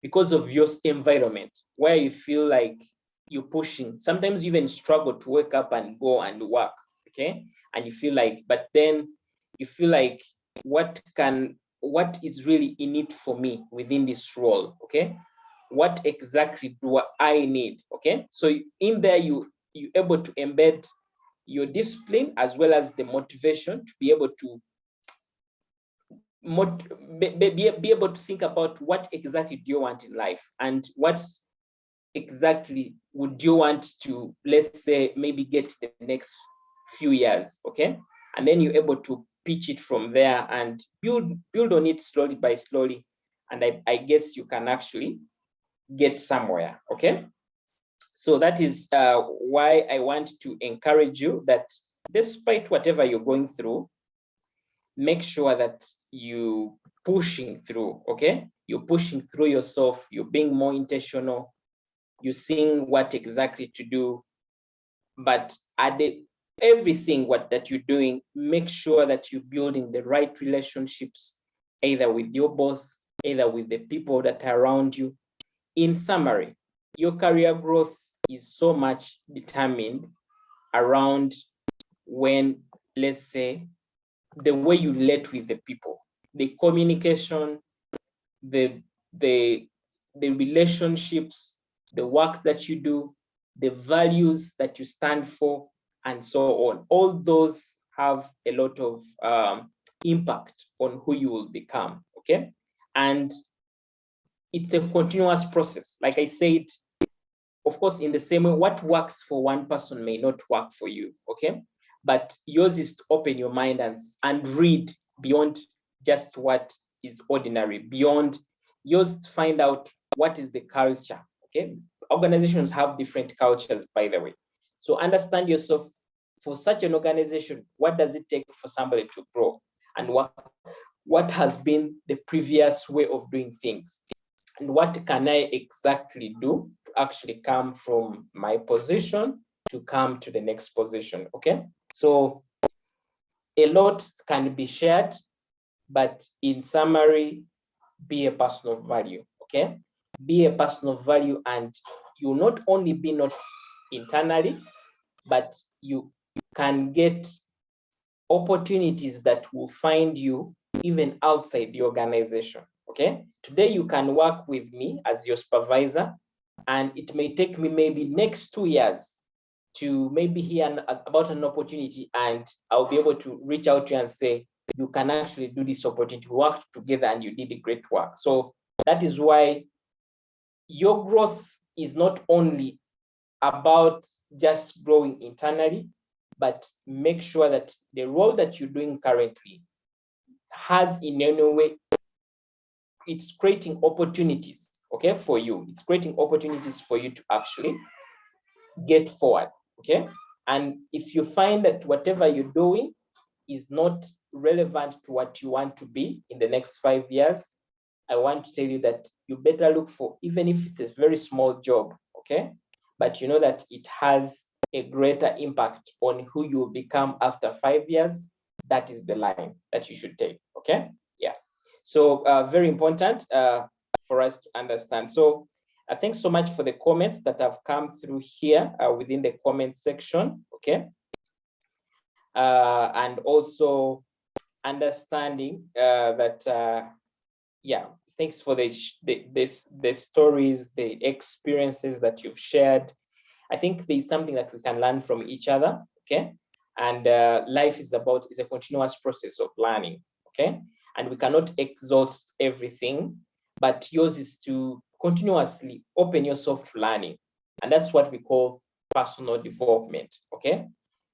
because of your environment, where you feel like you're pushing. Sometimes you even struggle to wake up and go and work, okay? And you feel like, but then you feel like, what is really in it for me within this role, okay? What exactly do I need, okay? So in there, you're able to embed your discipline as well as the motivation to be able to be able to think about what exactly do you want in life, and what exactly would you want to, let's say, maybe get the next few years, okay? And then you're able to pitch it from there and build on it slowly by slowly, and I guess you can actually get somewhere, okay? So that is why I want to encourage you that despite whatever you're going through, make sure that you pushing through, okay? You're pushing through yourself, you're being more intentional, you're seeing what exactly to do, but everything that you're doing, make sure that you're building the right relationships, either with your boss, either with the people that are around you. In summary, your career growth is so much determined around when, let's say, the way you relate with the people, the communication, the relationships, the work that you do, the values that you stand for, and so on. All those have a lot of impact on who you will become, okay? And it's a continuous process. Like I said, of course, in the same way, what works for one person may not work for you, okay? But yours is to open your mind and read beyond just what is ordinary, beyond yours to find out what is the culture, okay? Organizations have different cultures, by the way. So understand yourself. For such an organization, what does it take for somebody to grow? And what has been the previous way of doing things? And what can I exactly do to actually come from my position to come to the next position, okay? So a lot can be shared, but in summary, be a person of value, okay? Be a person of value, and you not only be noticed internally, but you can get opportunities that will find you even outside the organization, okay? Today you can work with me as your supervisor, and it may take me maybe next 2 years to maybe hear about an opportunity, and I'll be able to reach out to you and say, you can actually do this opportunity. We worked together and you did a great work. So that is why your growth is not only about just growing internally, but make sure that the role that you're doing currently has in any way, it's creating opportunities, okay, for you. It's creating opportunities for you to actually get forward, okay? And if you find that whatever you're doing is not relevant to what you want to be in the next 5 years, I want to tell you that you better look for, even if it's a very small job, okay? But you know that it has a greater impact on who you will become after 5 years. That is the line that you should take, okay? Yeah. So very important for us to understand. So thanks so much for the comments that have come through here within the comment section, okay? And also understanding that, yeah, thanks for the stories, the experiences that you've shared. I think there's something that we can learn from each other, okay? And life is a continuous process of learning, okay? And we cannot exhaust everything, but yours is to continuously open yourself to learning. And that's what we call personal development, okay?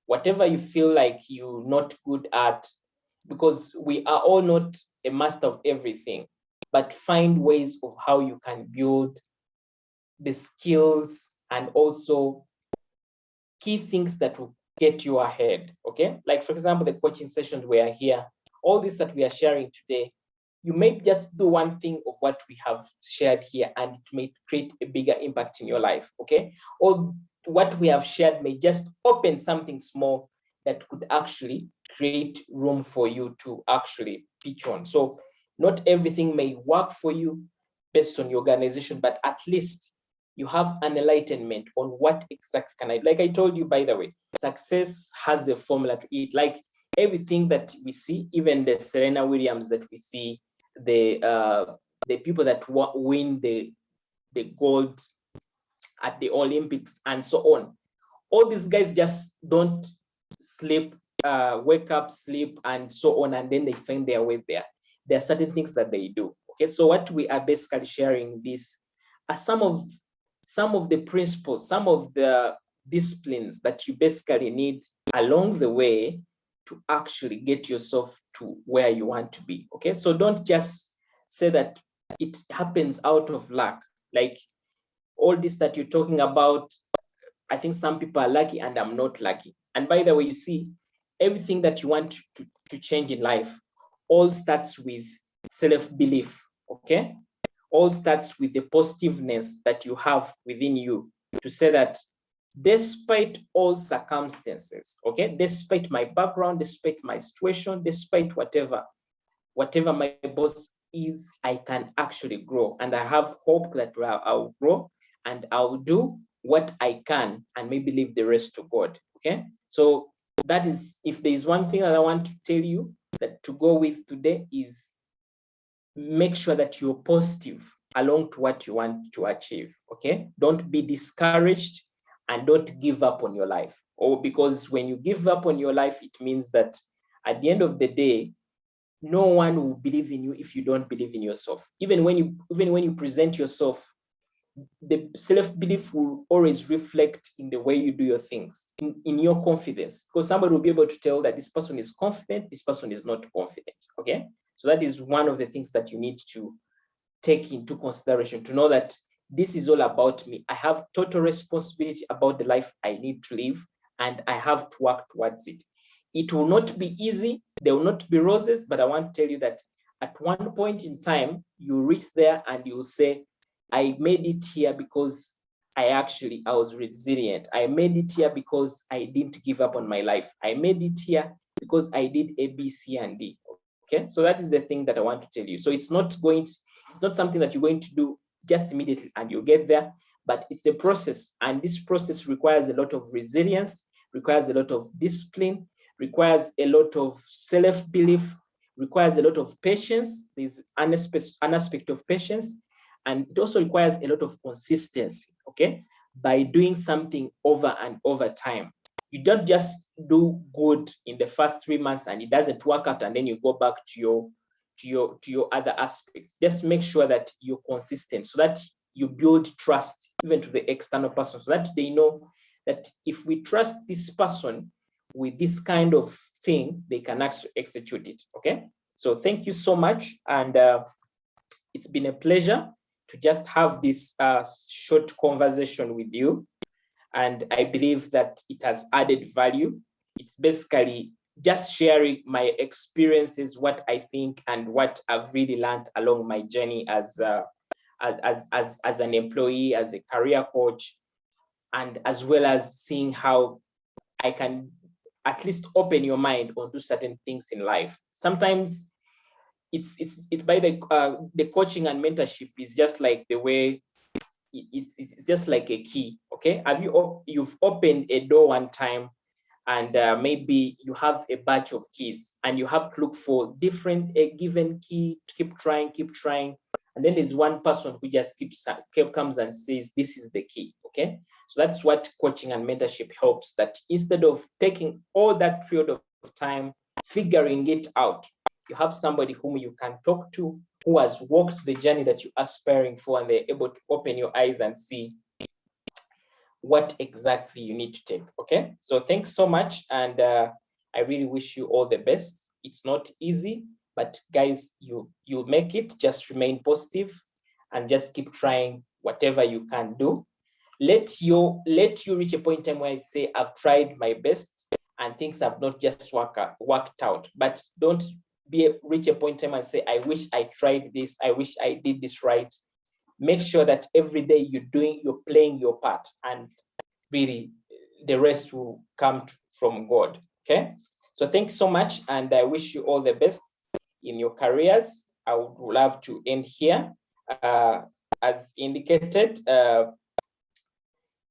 Whatever you feel like you're not good at, because we are all not a master of everything, but find ways of how you can build the skills and also key things that will get you ahead, okay? Like, for example, the coaching sessions we are here, all this that we are sharing today, you may just do one thing of what we have shared here, and it may create a bigger impact in your life, okay? Or what we have shared may just open something small that could actually create room for you to actually pitch on. So not everything may work for you based on your organization, but at least you have an enlightenment on what exactly can I, like I told you, by the way, success has a formula to it. Like everything that we see, even the Serena Williams that we see, the people that win the gold at the Olympics and so on, all these guys just don't sleep, wake up, sleep, and so on, and then they find their way there. There are certain things that they do, okay? So what we are basically sharing this are some of the principles, some of the disciplines that you basically need along the way to actually get yourself to where you want to be, okay? So don't just say that it happens out of luck. Like all this that you're talking about, I think some people are lucky and I'm not lucky. And by the way, you see, everything that you want to change in life all starts with self-belief, okay? All starts with the positiveness that you have within you to say that despite all circumstances, okay, despite my background, despite my situation, despite whatever my boss is, I can actually grow. And I have hope that I'll grow and I'll do what I can and maybe leave the rest to God, okay? So that is, if there is one thing that I want to tell you that to go with today is make sure that you're positive along to what you want to achieve, okay? Don't be discouraged and don't give up on your life. Or because when you give up on your life, it means that at the end of the day, no one will believe in you if you don't believe in yourself. Even when you present yourself, the self-belief will always reflect in the way you do your things, in your confidence, because somebody will be able to tell that this person is confident, this person is not confident. Okay, so that is one of the things that you need to take into consideration, to know that this is all about me. I have total responsibility about the life I need to live, and I have to work towards it. It will not be easy, there will not be roses, but I want to tell you that at one point in time, you reach there and you'll say, I made it here because I was resilient. I made it here because I didn't give up on my life. I made it here because I did A, B, C, and D. Okay, so that is the thing that I want to tell you. So it's not something that you're going to do just immediately and you'll get there, but it's a process. And this process requires a lot of resilience, requires a lot of discipline, requires a lot of self-belief, requires a lot of patience. There's an aspect of patience, and it also requires a lot of consistency, okay? By doing something over and over time. You don't just do good in the first 3 months and it doesn't work out and then you go back to your other aspects. Just make sure that you're consistent so that you build trust even to the external person, so that they know that if we trust this person with this kind of thing, they can actually execute it. Okay, so thank you so much, and it's been a pleasure to just have this short conversation with you, and I believe that it has added value. It's basically just sharing my experiences, what I think, and what I've really learned along my journey as an employee, as a career coach, and as well as seeing how I can at least open your mind onto certain things in life. Sometimes it's by the coaching and mentorship is just like the way it's just like a key. Okay, you've opened a door one time, and maybe you have a batch of keys and you have to look for a given key to keep trying, and then there's one person who just comes and says this is the key. Okay, so that's what coaching and mentorship helps, that instead of taking all that period of time figuring it out, you have somebody whom you can talk to who has walked the journey that you're aspiring for, and they're able to open your eyes and see what exactly you need to take. Okay, so thanks so much, and I really wish you all the best. It's not easy, but guys, you'll make it. Just remain positive and just keep trying whatever you can do. Let you reach a point in time where I say I've tried my best and things have not just worked out, but don't reach a point in time and say I wish I tried this, I wish I did this right. Make sure that every day you're playing your part, and really the rest will come from God. Okay, so thanks so much, and I wish you all the best in your careers. I would love to end here. As indicated,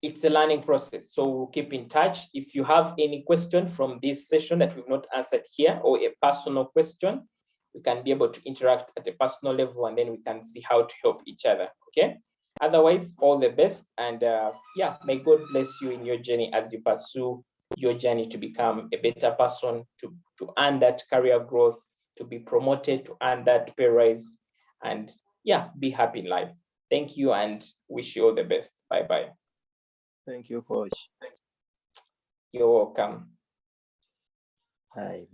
it's a learning process, so we'll keep in touch. If you have any question from this session that we've not answered here, or a personal question, we can be able to interact at a personal level, and then we can see how to help each other. Okay, otherwise, all the best, and yeah, may God bless you in your journey as you pursue your journey to become a better person, to earn that career growth, to be promoted, to earn that pay rise, and yeah, be happy in life. Thank you, and wish you all the best. Bye bye. Thank you, Coach. You're welcome. Bye.